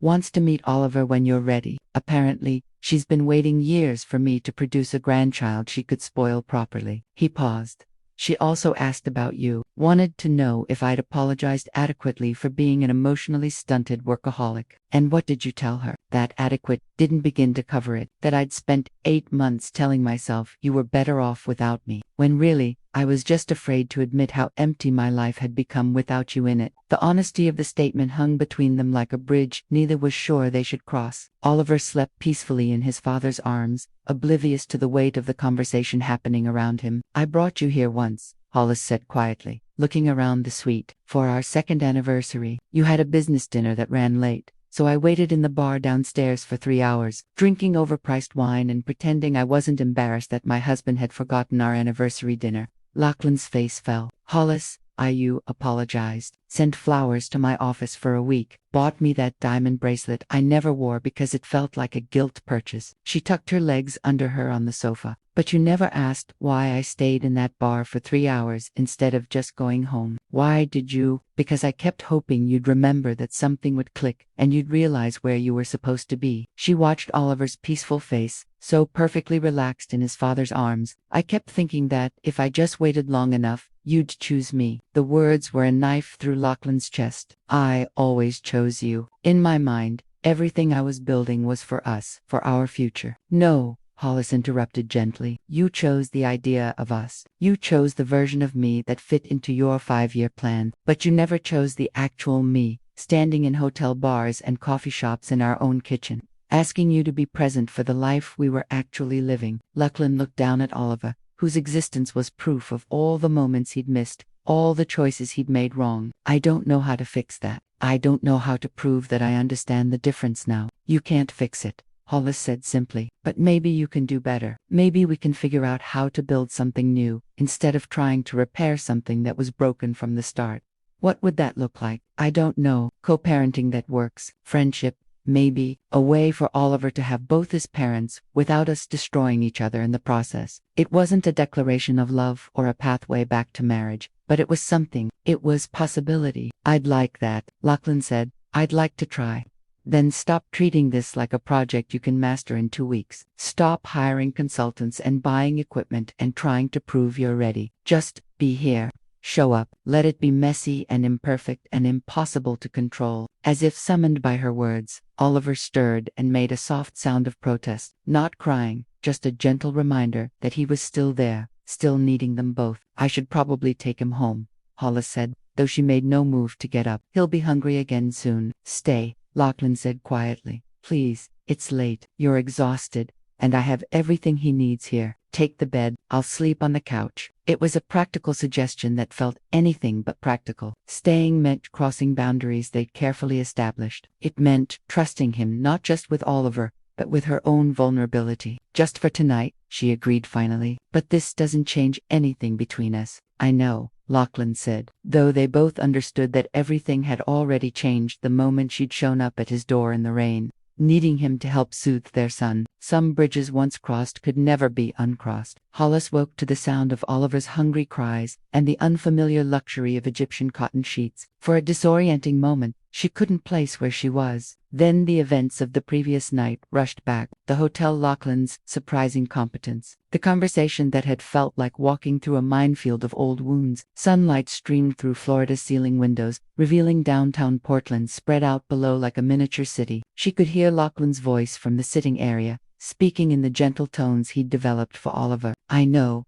Wants to meet Oliver when you're ready. Apparently, she's been waiting years for me to produce a grandchild she could spoil properly." He paused. "She also asked about you, wanted to know if I'd apologized adequately for being an emotionally stunted workaholic." "And what did you tell her?" "That adequate didn't begin to cover it, that I'd spent 8 months telling myself you were better off without me, when really, I was just afraid to admit how empty my life had become without you in it." The honesty of the statement hung between them like a bridge neither was sure they should cross. Oliver slept peacefully in his father's arms, oblivious to the weight of the conversation happening around him. "I brought you here once," Hollis said quietly, looking around the suite, "for our 2nd anniversary. You had a business dinner that ran late, so I waited in the bar downstairs for 3 hours, drinking overpriced wine and pretending I wasn't embarrassed that my husband had forgotten our anniversary dinner." Lachlan's face fell. "Hollis, you apologized, sent flowers to my office for a week, bought me that diamond bracelet I never wore because it felt like a guilt purchase." She tucked her legs under her on the sofa. "But you never asked why I stayed in that bar for 3 hours instead of just going home." "Why did you?" "Because I kept hoping you'd remember that something would click and you'd realize where you were supposed to be." She watched Oliver's peaceful face, so perfectly relaxed in his father's arms. "I kept thinking that, if I just waited long enough, you'd choose me." The words were a knife through Lachlan's chest. "I always chose you. In my mind, everything I was building was for us, for our future." "No," Hollis interrupted gently. "You chose the idea of us. You chose the version of me that fit into your 5-year plan. But you never chose the actual me, standing in hotel bars and coffee shops in our own kitchen." asking you to be present for the life we were actually living. Lachlan looked down at Oliver, whose existence was proof of all the moments he'd missed, all the choices he'd made wrong. I don't know how to fix that. I don't know how to prove that I understand the difference now. You can't fix it, Hollis said simply. But maybe you can do better. Maybe we can figure out how to build something new, instead of trying to repair something that was broken from the start. What would that look like? I don't know. Co-parenting that works. Friendship. Maybe a way for Oliver to have both his parents without us destroying each other in the process. It wasn't a declaration of love or a pathway back to marriage, but it was something. It was possibility. I'd like that, Lachlan said. I'd like to try. Then stop treating this like a project you can master in 2 weeks. Stop hiring consultants and buying equipment and trying to prove you're ready. Just be here. Show up. Let it be messy and imperfect and impossible to control. As if summoned by her words, Oliver stirred and made a soft sound of protest. Not crying, just a gentle reminder that he was still there, still needing them both. I should probably take him home, Hollis said, though she made no move to get up. He'll be hungry again soon. Stay, Lachlan said quietly. Please, it's late. You're exhausted, and I have everything he needs here. Take the bed. I'll sleep on the couch. It was a practical suggestion that felt anything but practical. Staying meant crossing boundaries they'd carefully established. It meant trusting him not just with Oliver, but with her own vulnerability. Just for tonight, she agreed finally. But this doesn't change anything between us. I know, Lachlan said, though they both understood that everything had already changed the moment she'd shown up at his door in the rain, needing him to help soothe their son. Some bridges once crossed could never be uncrossed. Hollis woke to the sound of Oliver's hungry cries and the unfamiliar luxury of Egyptian cotton sheets. For a disorienting moment, she couldn't place where she was. Then the events of the previous night rushed back. The hotel, Lachlan's surprising competence. The conversation that had felt like walking through a minefield of old wounds. Sunlight streamed through Florida's ceiling windows, revealing downtown Portland spread out below like a miniature city. She could hear Lachlan's voice from the sitting area, speaking in the gentle tones he'd developed for Oliver. I know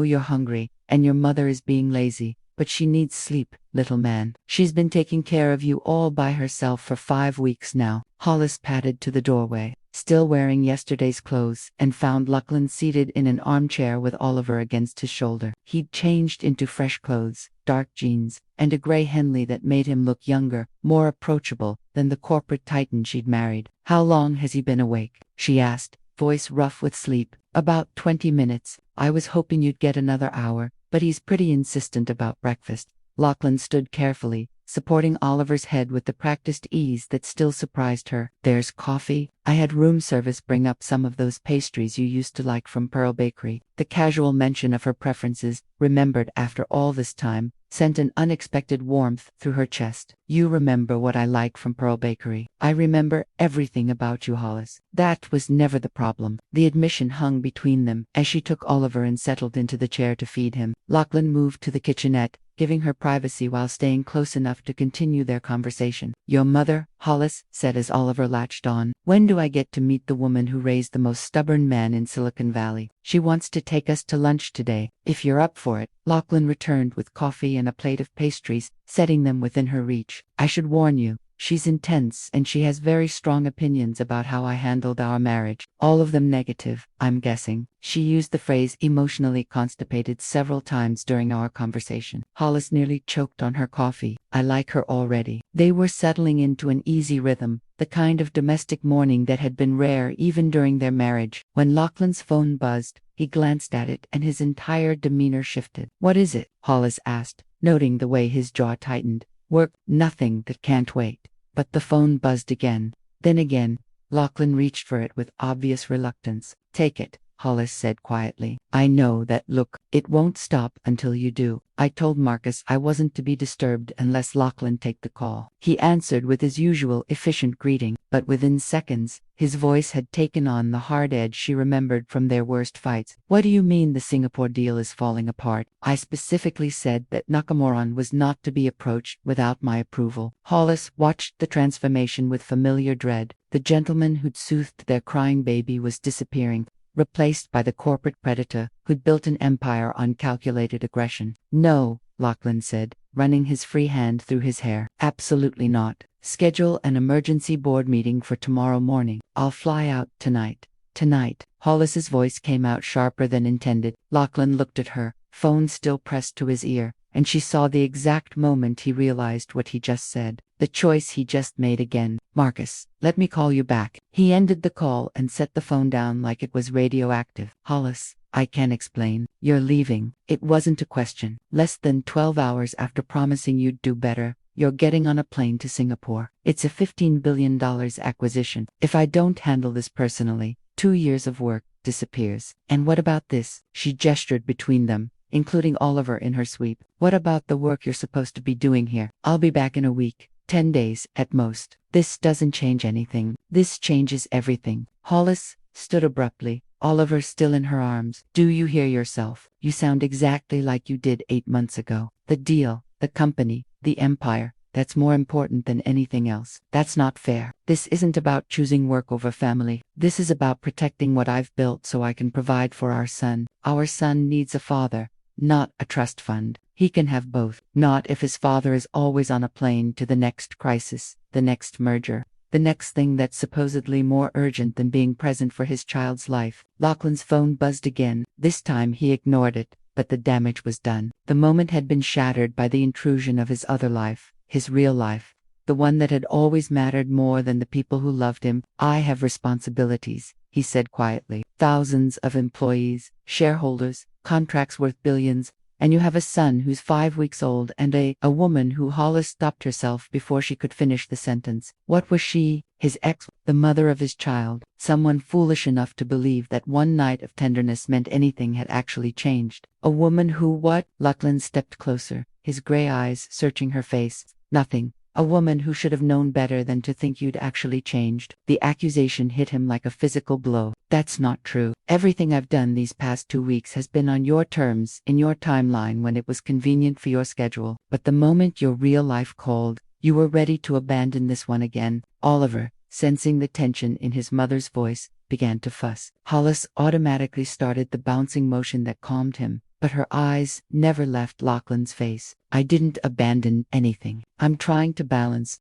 you're hungry, and your mother is being lazy, but she needs sleep, little man. She's been taking care of you all by herself for 5 weeks now. Hollis padded to the doorway, still wearing yesterday's clothes, and found Lachlan seated in an armchair with Oliver against his shoulder. He'd changed into fresh clothes, dark jeans, and a gray Henley that made him look younger, more approachable than the corporate titan she'd married. How long has he been awake? She asked, voice rough with sleep. About 20 minutes. I was hoping you'd get another hour, but he's pretty insistent about breakfast. Lachlan stood carefully, supporting Oliver's head with the practiced ease that still surprised her. There's coffee. I had room service bring up some of those pastries you used to like from Pearl Bakery. The casual mention of her preferences, remembered after all this time, sent an unexpected warmth through her chest. You remember what I like from Pearl Bakery. I remember everything about you, Hollis. That was never the problem. The admission hung between them as she took Oliver and settled into the chair to feed him. Lachlan moved to the kitchenette, giving her privacy while staying close enough to continue their conversation. Your mother, Hollis said as Oliver latched on. When do I get to meet the woman who raised the most stubborn man in Silicon Valley? She wants to take us to lunch today, if you're up for it. Lachlan returned with coffee and a plate of pastries, setting them within her reach. I should warn you, she's intense and she has very strong opinions about how I handled our marriage. All of them negative, I'm guessing. She used the phrase emotionally constipated several times during our conversation. Hollis nearly choked on her coffee. I like her already. They were settling into an easy rhythm, the kind of domestic morning that had been rare even during their marriage. When Lachlan's phone buzzed, he glanced at it and his entire demeanor shifted. What is it? Hollis asked, noting the way his jaw tightened. Work, nothing that can't wait. But the phone buzzed again. Then again. Lachlan reached for it with obvious reluctance. Take it, Hollis said quietly. I know that look. It won't stop until you do. I told Marcus I wasn't to be disturbed unless Lachlan take the call. He answered with his usual efficient greeting, but within seconds, his voice had taken on the hard edge she remembered from their worst fights. What do you mean the Singapore deal is falling apart? I specifically said that Nakamura was not to be approached without my approval. Hollis watched the transformation with familiar dread. The gentleman who'd soothed their crying baby was disappearing, replaced by the corporate predator who'd built an empire on calculated aggression. No, Lachlan said, running his free hand through his hair. Absolutely not. Schedule an emergency board meeting for tomorrow morning. I'll fly out tonight. Tonight. Hollis's voice came out sharper than intended. Lachlan looked at her, phone still pressed to his ear, and she saw the exact moment he realized what he just said. The choice he just made again. Marcus, let me call you back. He ended the call and set the phone down like it was radioactive. Hollis, I can't explain. You're leaving. It wasn't a question. Less than 12 hours after promising you'd do better, you're getting on a plane to Singapore. It's a $15 billion acquisition. If I don't handle this personally, 2 years of work disappears. And what about this? She gestured between them, including Oliver in her sweep. What about the work you're supposed to be doing here? I'll be back in a week. 10 days, at most. This doesn't change anything. This changes everything. Hollis stood abruptly, Oliver still in her arms. Do you hear yourself? You sound exactly like you did 8 months ago. The deal, the company, the empire, that's more important than anything else. That's not fair. This isn't about choosing work over family. This is about protecting what I've built so I can provide for our son. Our son needs a father, not a trust fund. He can have both. Not if his father is always on a plane to the next crisis, the next merger, the next thing that's supposedly more urgent than being present for his child's life. Lachlan's phone buzzed again. This time he ignored it, but the damage was done. The moment had been shattered by the intrusion of his other life, his real life, the one that had always mattered more than the people who loved him. I have responsibilities, he said quietly. Thousands of employees, shareholders, contracts worth billions, and you have a son who's 5 weeks old and a woman who. Hollis stopped herself before she could finish the sentence. What was she? His ex, the mother of his child, someone foolish enough to believe that one night of tenderness meant anything had actually changed. A woman who what? Lachlan stepped closer, his gray eyes searching her face. Nothing. A woman who should have known better than to think you'd actually changed. The accusation hit him like a physical blow. That's not true. Everything I've done these past 2 weeks has been on your terms, in your timeline when it was convenient for your schedule. But the moment your real life called, you were ready to abandon this one again. Oliver, sensing the tension in his mother's voice, began to fuss. Hollis automatically started the bouncing motion that calmed him, but her eyes never left Lachlan's face. I didn't abandon anything. I'm trying to balance.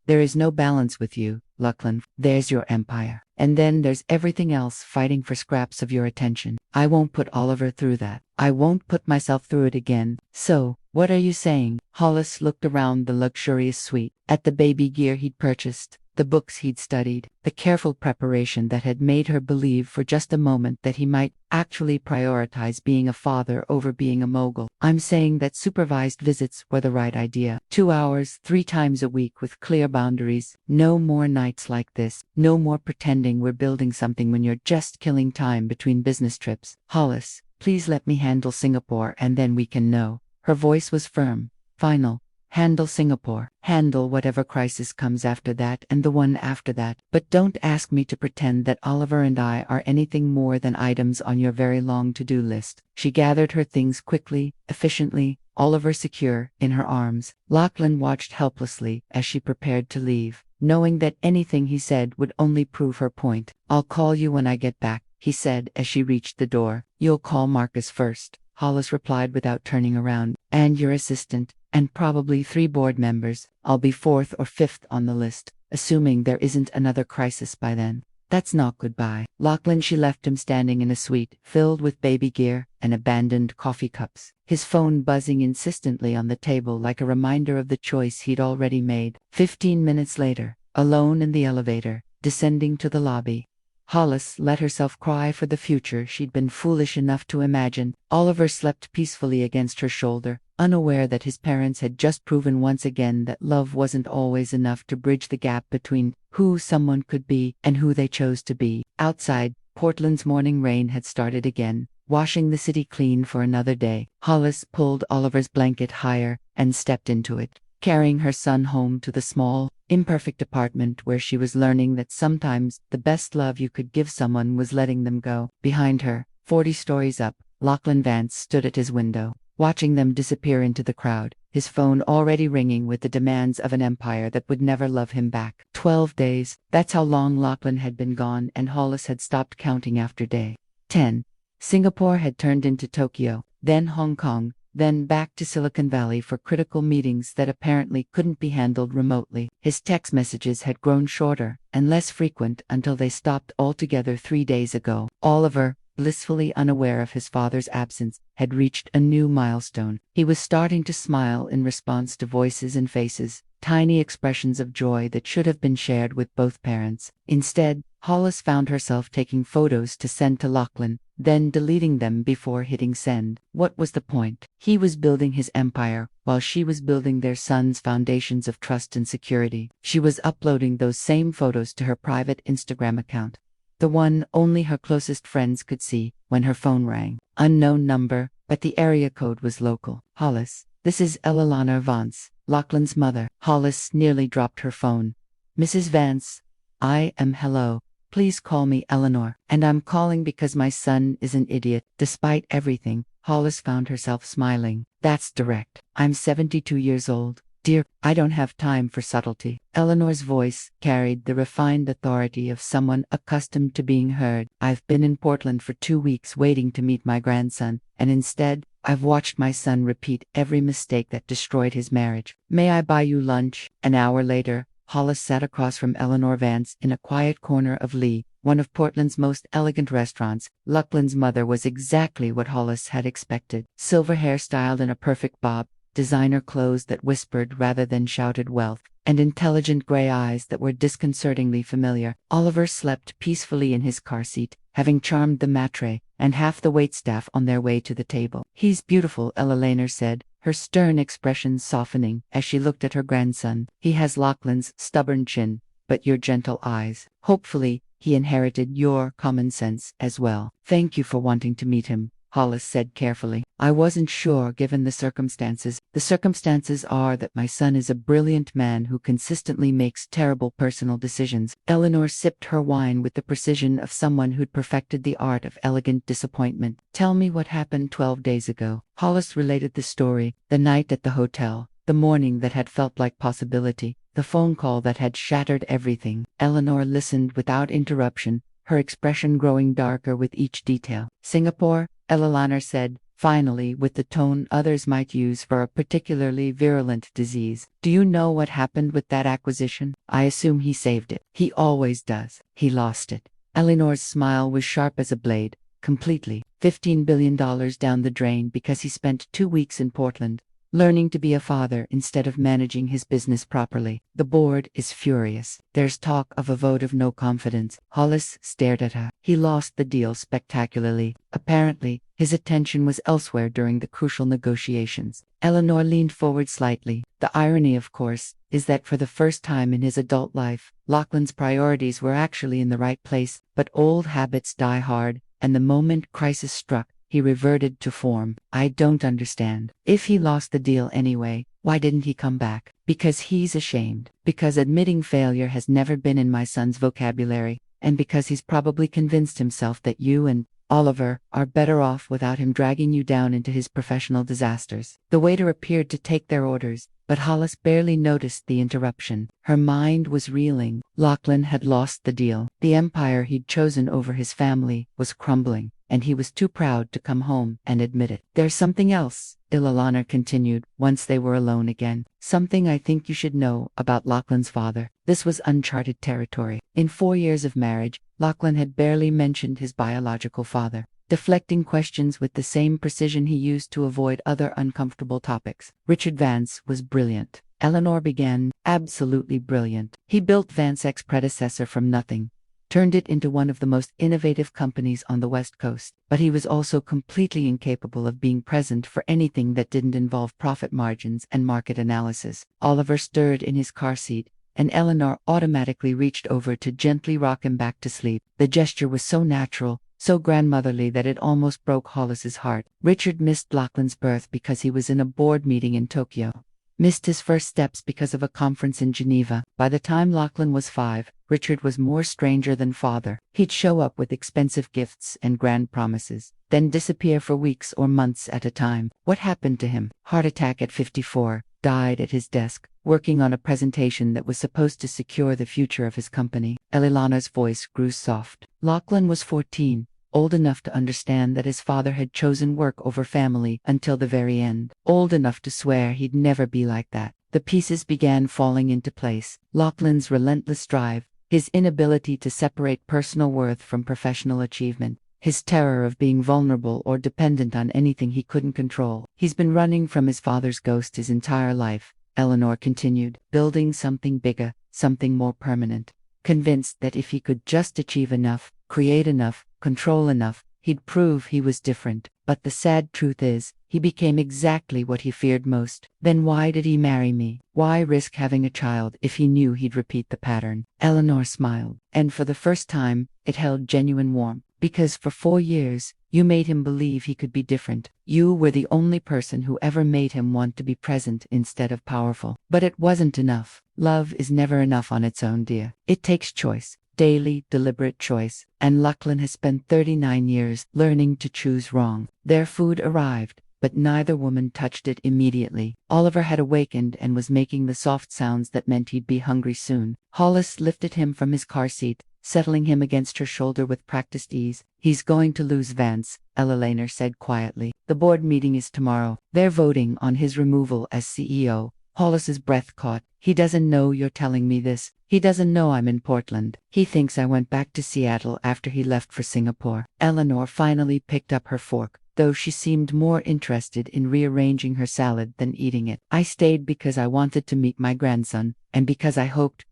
There is no balance with you, Lachlan. There's your empire. And then there's everything else fighting for scraps of your attention. I won't put Oliver through that. I won't put myself through it again. So, what are you saying? Hollis looked around the luxurious suite, at the baby gear he'd purchased, the books he'd studied, the careful preparation that had made her believe for just a moment that he might actually prioritize being a father over being a mogul. I'm saying that supervised visits were the right idea. 2 hours, 3 times a week with clear boundaries. No more nights like this. No more pretending we're building something when you're just killing time between business trips. Hollis, please let me handle Singapore and then we can know. Her voice was firm, final. Handle Singapore. Handle whatever crisis comes after that and the one after that. But don't ask me to pretend that Oliver and I are anything more than items on your very long to-do list. She gathered her things quickly, efficiently, Oliver secure in her arms. Lachlan watched helplessly as she prepared to leave, knowing that anything he said would only prove her point. I'll call you when I get back, he said as she reached the door. You'll call Marcus first, Hollis replied without turning around. And your assistant. And probably 3 board members. I'll be 4th or 5th on the list, assuming there isn't another crisis by then. That's not goodbye. Lachlan, she left him standing in a suite filled with baby gear and abandoned coffee cups, his phone buzzing insistently on the table like a reminder of the choice he'd already made. 15 minutes later, alone in the elevator, descending to the lobby, Hollis let herself cry for the future she'd been foolish enough to imagine. Oliver slept peacefully against her shoulder, unaware that his parents had just proven once again that love wasn't always enough to bridge the gap between who someone could be and who they chose to be. Outside, Portland's morning rain had started again, washing the city clean for another day. Hollis pulled Oliver's blanket higher and stepped into it, carrying her son home to the small, imperfect apartment where she was learning that sometimes the best love you could give someone was letting them go. Behind her, 40 stories up, Lachlan Vance stood at his window, watching them disappear into the crowd, his phone already ringing with the demands of an empire that would never love him back. 12 days, that's how long Lachlan had been gone, and Hollis had stopped counting after day 10. Singapore had turned into Tokyo, then Hong Kong, then back to Silicon Valley for critical meetings that apparently couldn't be handled remotely. His text messages had grown shorter and less frequent until they stopped altogether 3 days ago. Oliver, blissfully unaware of his father's absence, had reached a new milestone. He was starting to smile in response to voices and faces, tiny expressions of joy that should have been shared with both parents. Instead, Hollis found herself taking photos to send to Lachlan, then deleting them before hitting send. What was the point? He was building his empire, while she was building their son's foundations of trust and security. She was uploading those same photos to her private Instagram account, the one only her closest friends could see, when her phone rang. Unknown number, but the area code was local. Hollis, this is Lachlan Vance, Lachlan's mother. Hollis nearly dropped her phone. Mrs. Vance, I am hello. Please call me Eleanor. And I'm calling because my son is an idiot. Despite everything, Hollis found herself smiling. That's direct. I'm 72 years old. Dear, I don't have time for subtlety. Eleanor's voice carried the refined authority of someone accustomed to being heard. I've been in Portland for 2 weeks waiting to meet my grandson, and instead, I've watched my son repeat every mistake that destroyed his marriage. May I buy you lunch? An hour later, Hollis sat across from Eleanor Vance in a quiet corner of Lee, one of Portland's most elegant restaurants. Lachlan's mother was exactly what Hollis had expected. Silver hair styled in a perfect bob, designer clothes that whispered rather than shouted wealth, and intelligent gray eyes that were disconcertingly familiar. Oliver slept peacefully in his car seat, having charmed the maitre and half the waitstaff on their way to the table. He's beautiful, Eleanor said, her stern expression softening as she looked at her grandson. He has Lachlan's stubborn chin, but your gentle eyes. Hopefully, he inherited your common sense as well. Thank you for wanting to meet him, Hollis said carefully. I wasn't sure given the circumstances. The circumstances are that my son is a brilliant man who consistently makes terrible personal decisions. Eleanor sipped her wine with the precision of someone who'd perfected the art of elegant disappointment. Tell me what happened 12 days ago. Hollis related the story, the night at the hotel, the morning that had felt like possibility, the phone call that had shattered everything. Eleanor listened without interruption, her expression growing darker with each detail. Singapore? Eleanor said, finally, with the tone others might use for a particularly virulent disease. Do you know what happened with that acquisition? I assume he saved it. He always does. He lost it. Eleanor's smile was sharp as a blade. Completely. $15 billion down the drain because he spent 2 weeks in Portland, learning to be a father instead of managing his business properly. The board is furious. There's talk of a vote of no confidence. Hollis stared at her. He lost the deal spectacularly. Apparently, his attention was elsewhere during the crucial negotiations. Eleanor leaned forward slightly. The irony, of course, is that for the first time in his adult life, Lachlan's priorities were actually in the right place, but old habits die hard, and the moment crisis struck, he reverted to form. I don't understand. If he lost the deal anyway, why didn't he come back? Because he's ashamed. Because admitting failure has never been in my son's vocabulary. And because he's probably convinced himself that you and Oliver are better off without him dragging you down into his professional disasters. The waiter appeared to take their orders, but Hollis barely noticed the interruption. Her mind was reeling. Lachlan had lost the deal. The empire he'd chosen over his family was crumbling, and he was too proud to come home and admit it. There's something else, Eleanor continued, once they were alone again. Something I think you should know about Lachlan's father. This was uncharted territory. In 4 years of marriage, Lachlan had barely mentioned his biological father, deflecting questions with the same precision he used to avoid other uncomfortable topics. Richard Vance was brilliant. Eleanor began, absolutely brilliant. He built Vance's predecessor from nothing, turned it into one of the most innovative companies on the West Coast. But he was also completely incapable of being present for anything that didn't involve profit margins and market analysis. Oliver stirred in his car seat, and Eleanor automatically reached over to gently rock him back to sleep. The gesture was so natural, so grandmotherly that it almost broke Hollis's heart. Richard missed Lachlan's birth because he was in a board meeting in Tokyo. Missed his first steps because of a conference in Geneva. By the time Lachlan was 5, Richard was more stranger than father. He'd show up with expensive gifts and grand promises, then disappear for weeks or months at a time. What happened to him? Heart attack at 54. Died at his desk, working on a presentation that was supposed to secure the future of his company. Eleanor's voice grew soft. Lachlan was 14, old enough to understand that his father had chosen work over family until the very end, old enough to swear he'd never be like that. The pieces began falling into place. Lachlan's relentless drive, his inability to separate personal worth from professional achievement, his terror of being vulnerable or dependent on anything he couldn't control. He's been running from his father's ghost his entire life, Eleanor continued, building something bigger, something more permanent. Convinced that if he could just achieve enough, create enough, control enough, he'd prove he was different. But the sad truth is, he became exactly what he feared most. Then why did he marry me? Why risk having a child if he knew he'd repeat the pattern? Eleanor smiled, and for the first time, it held genuine warmth. Because for 4 years, you made him believe he could be different. You were the only person who ever made him want to be present instead of powerful. But it wasn't enough. Love is never enough on its own, dear. It takes choice. Daily, deliberate choice. And Lachlan has spent 39 years learning to choose wrong. Their food arrived, but neither woman touched it immediately. Oliver had awakened and was making the soft sounds that meant he'd be hungry soon. Hollis lifted him from his car seat, settling him against her shoulder with practiced ease. He's going to lose, Vance, Lachlan said quietly. The board meeting is tomorrow. They're voting on his removal as CEO. Hollis's breath caught. He doesn't know you're telling me this. He doesn't know I'm in Portland. He thinks I went back to Seattle after he left for Singapore. Eleanor finally picked up her fork, though she seemed more interested in rearranging her salad than eating it. I stayed because I wanted to meet my grandson, and because I hoped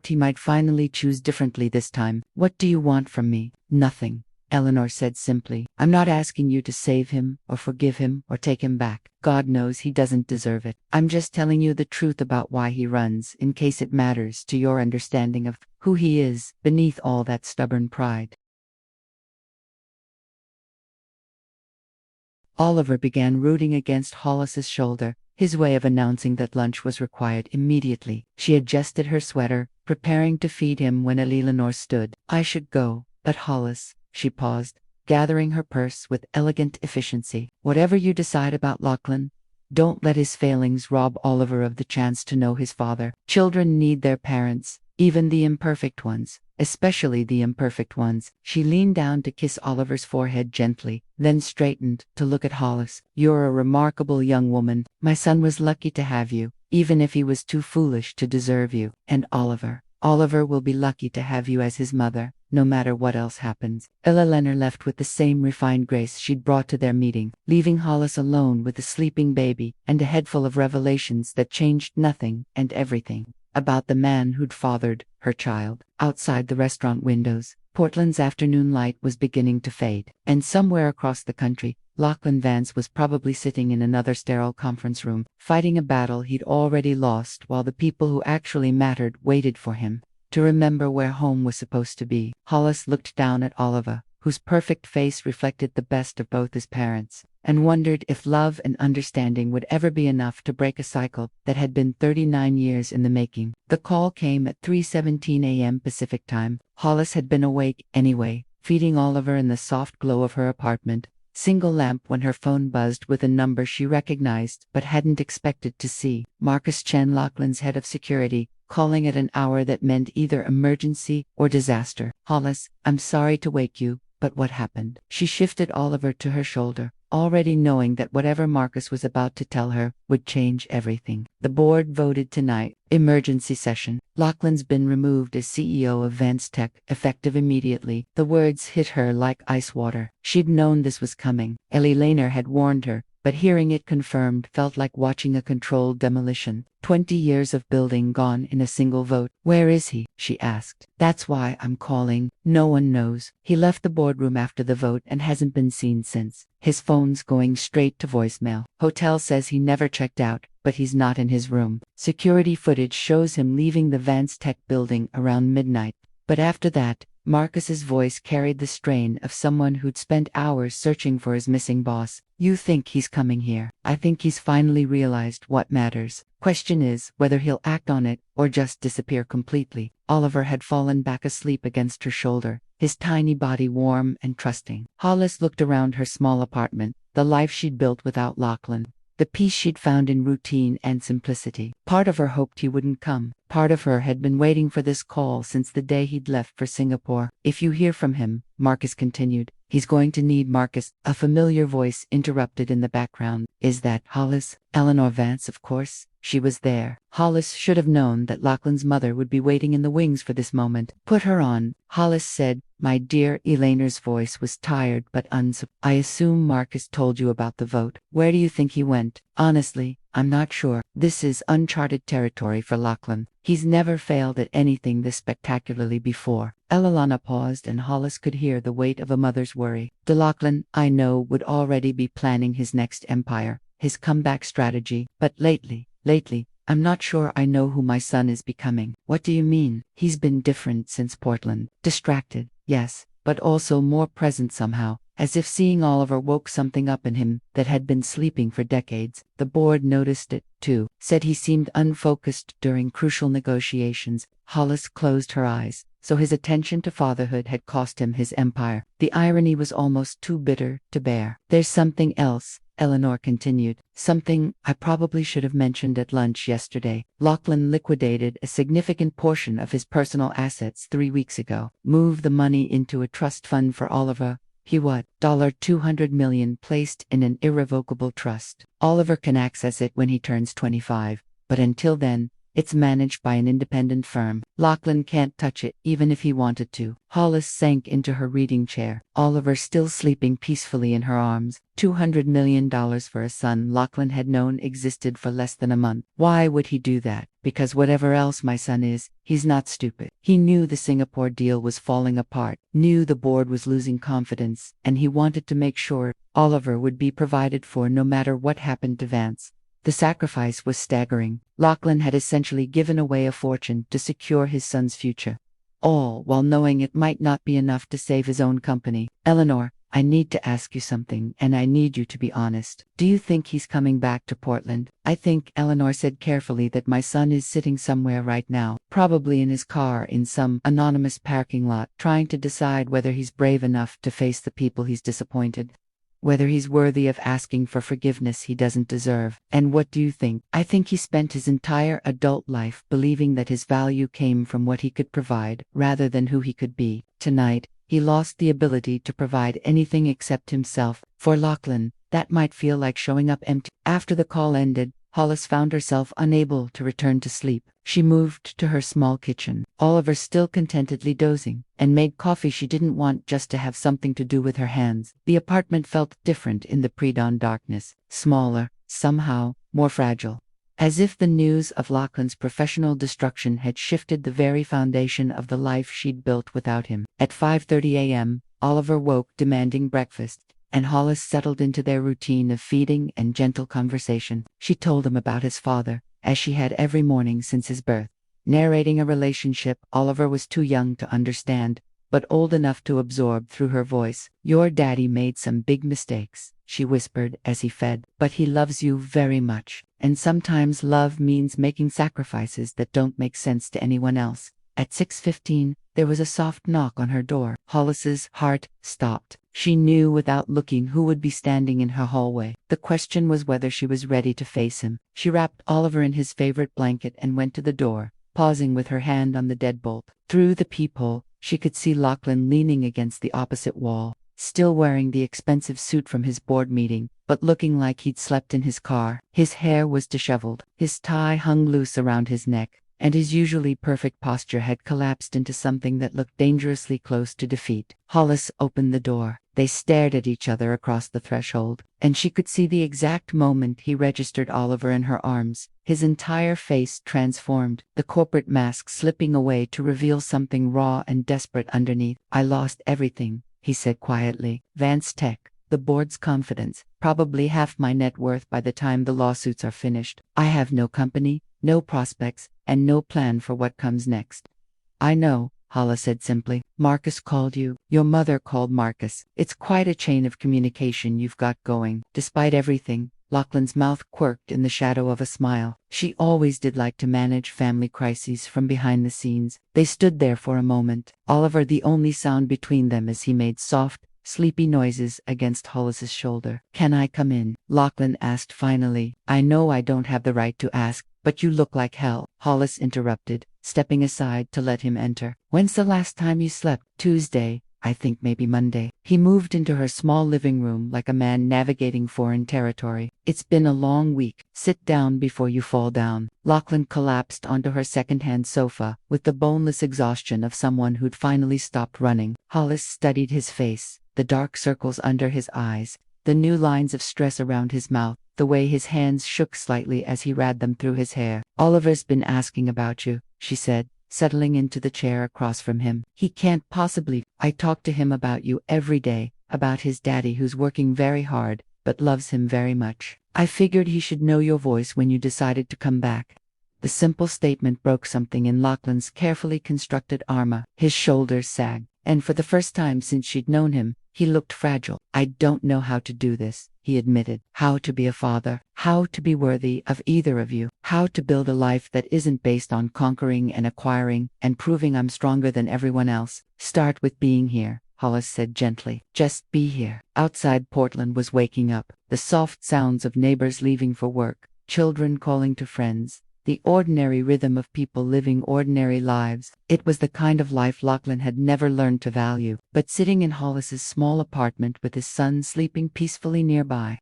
he might finally choose differently this time. What do you want from me? Nothing, Eleanor said simply. I'm not asking you to save him, or forgive him, or take him back. God knows he doesn't deserve it. I'm just telling you the truth about why he runs, in case it matters to your understanding of who he is, beneath all that stubborn pride. Oliver began rooting against Hollis's shoulder, his way of announcing that lunch was required immediately. She adjusted her sweater, preparing to feed him when Eleanor stood. I should go, but Hollis, she paused, gathering her purse with elegant efficiency. Whatever you decide about Lachlan, don't let his failings rob Oliver of the chance to know his father. Children need their parents, even the imperfect ones, especially the imperfect ones. She leaned down to kiss Oliver's forehead gently, then straightened to look at Hollis. You're a remarkable young woman. My son was lucky to have you, even if he was too foolish to deserve you. And Oliver will be lucky to have you as his mother, no matter what else happens. Eleanor left with the same refined grace she'd brought to their meeting, leaving Hollis alone with a sleeping baby and a head full of revelations that changed nothing and everything about the man who'd fathered her child. Outside the restaurant windows, Portland's afternoon light was beginning to fade, and somewhere across the country, Lachlan Vance was probably sitting in another sterile conference room, fighting a battle he'd already lost while the people who actually mattered waited for him to remember where home was supposed to be. Hollis looked down at Oliver, whose perfect face reflected the best of both his parents, and wondered if love and understanding would ever be enough to break a cycle that had been 39 years in the making. The call came at 3:17 a.m. Pacific time. Hollis had been awake anyway, feeding Oliver in the soft glow of her apartment, single lamp when her phone buzzed with a number she recognized but hadn't expected to see. Marcus Chen, Lachlan's head of security, calling at an hour that meant either emergency or disaster. Hollis, I'm sorry to wake you, but what happened? She shifted Oliver to her shoulder, already knowing that whatever Marcus was about to tell her would change everything. The board voted tonight. Emergency session. Lachlan's been removed as CEO of Vance Tech, effective immediately. The words hit her like ice water. She'd known this was coming. Lachlan had warned her, but hearing it confirmed felt like watching a controlled demolition. 20 years of building gone in a single vote. Where is he? She asked. That's why I'm calling. No one knows. He left the boardroom after the vote and hasn't been seen since. His phone's going straight to voicemail. Hotel says he never checked out, but he's not in his room. Security footage shows him leaving the Vance Tech building around midnight. But after that, Marcus's voice carried the strain of someone who'd spent hours searching for his missing boss. You think he's coming here. I think he's finally realized what matters. Question is whether he'll act on it or just disappear completely. Oliver had fallen back asleep against her shoulder, his tiny body warm and trusting. Hollis looked around her small apartment, the life she'd built without Lachlan. the peace she'd found in routine and simplicity. Part of her hoped he wouldn't come. Part of her had been waiting for this call since the day he'd left for Singapore. If you hear from him, Marcus continued, he's going to need Marcus. A familiar voice interrupted in the background. Is that Hollis? Eleanor Vance, of course. She was there. Hollis should have known that Lachlan's mother would be waiting in the wings for this moment. Put her on, Hollis said. My dear, Elaine's voice was tired but I assume Marcus told you about the vote. Where do you think he went? Honestly, I'm not sure. This is uncharted territory for Lachlan. He's never failed at anything this spectacularly before. Elalana paused and Hollis could hear the weight of a mother's worry. De Lachlan, I know, would already be planning his next empire, his comeback strategy, but lately, I'm not sure I know who my son is becoming. What do you mean? He's been different since Portland. Distracted, yes, but also more present somehow, as if seeing Oliver woke something up in him that had been sleeping for decades. The board noticed it, too, said he seemed unfocused during crucial negotiations. Hollis closed her eyes. So his attention to fatherhood had cost him his empire. The irony was almost too bitter to bear. There's something else, Eleanor continued. Something I probably should have mentioned at lunch yesterday. Lachlan liquidated a significant portion of his personal assets 3 weeks ago. Moved the money into a trust fund for Oliver. He what? $200 million placed in an irrevocable trust. Oliver can access it when he turns 25. But until then, it's managed by an independent firm. Lachlan can't touch it, even if he wanted to. Hollis sank into her reading chair, Oliver still sleeping peacefully in her arms. $200 million for a son Lachlan had known existed for less than a month. Why would he do that? Because whatever else my son is, he's not stupid. He knew the Singapore deal was falling apart, knew the board was losing confidence, and he wanted to make sure Oliver would be provided for no matter what happened to Vance. The sacrifice was staggering. Lachlan had essentially given away a fortune to secure his son's future, all while knowing it might not be enough to save his own company. Eleanor, I need to ask you something, and I need you to be honest. Do you think he's coming back to Portland? I think, Eleanor said carefully, that my son is sitting somewhere right now, probably in his car in some anonymous parking lot, trying to decide whether he's brave enough to face the people he's disappointed. Whether he's worthy of asking for forgiveness he doesn't deserve. And what do you think? I think he spent his entire adult life believing that his value came from what he could provide, rather than who he could be. Tonight, he lost the ability to provide anything except himself. For Lachlan, that might feel like showing up empty. After the call ended, Hollis found herself unable to return to sleep. She moved to her small kitchen, Oliver still contentedly dozing, and made coffee she didn't want just to have something to do with her hands. The apartment felt different in the pre-dawn darkness, smaller, somehow, more fragile. As if the news of Lachlan's professional destruction had shifted the very foundation of the life she'd built without him. At 5:30 a.m., Oliver woke demanding breakfast, and Hollis settled into their routine of feeding and gentle conversation. She told him about his father, as she had every morning since his birth, narrating a relationship Oliver was too young to understand, but old enough to absorb through her voice. Your daddy made some big mistakes, she whispered as he fed, but he loves you very much, and sometimes love means making sacrifices that don't make sense to anyone else. At 6:15, there was a soft knock on her door. Hollis's heart stopped. She knew without looking who would be standing in her hallway. The question was whether she was ready to face him. She wrapped Oliver in his favorite blanket and went to the door, pausing with her hand on the deadbolt. Through the peephole, she could see Lachlan leaning against the opposite wall, still wearing the expensive suit from his board meeting, but looking like he'd slept in his car. His hair was disheveled, his tie hung loose around his neck, and his usually perfect posture had collapsed into something that looked dangerously close to defeat. Hollis opened the door. They stared at each other across the threshold, and she could see the exact moment he registered Oliver in her arms, his entire face transformed, the corporate mask slipping away to reveal something raw and desperate underneath. I lost everything, he said quietly. Vance Tech, the board's confidence, probably half my net worth by the time the lawsuits are finished. I have no company, no prospects, and no plan for what comes next. I know, Hollis said simply. Marcus called you. Your mother called Marcus. It's quite a chain of communication you've got going. Despite everything, Lachlan's mouth quirked in the shadow of a smile. She always did like to manage family crises from behind the scenes. They stood there for a moment, Oliver the only sound between them as he made soft, sleepy noises against Hollis's shoulder. "Can I come in?" Lachlan asked finally. "I know I don't have the right to ask, but you look like hell," Hollis interrupted, stepping aside to let him enter. "When's the last time you slept?" "Tuesday. I think maybe Monday." He moved into her small living room like a man navigating foreign territory. "It's been a long week. Sit down before you fall down." Lachlan collapsed onto her second-hand sofa with the boneless exhaustion of someone who'd finally stopped running. Hollis studied his face, the dark circles under his eyes, the new lines of stress around his mouth, the way his hands shook slightly as he ran them through his hair. "Oliver's been asking about you," she said, settling into the chair across from him. "He can't possibly. I talk to him about you every day, about his daddy who's working very hard, but loves him very much. I figured he should know your voice when you decided to come back." The simple statement broke something in Lachlan's carefully constructed armor. His shoulders sagged, and for the first time since she'd known him, he looked fragile. "I don't know how to do this," he admitted. "How to be a father, how to be worthy of either of you, how to build a life that isn't based on conquering and acquiring and proving I'm stronger than everyone else. Start with being here," Hollis said gently. "Just be here." Outside, Portland was waking up. The soft sounds of neighbors leaving for work, children calling to friends, the ordinary rhythm of people living ordinary lives. It was the kind of life Lachlan had never learned to value. But sitting in Hollis's small apartment with his son sleeping peacefully nearby,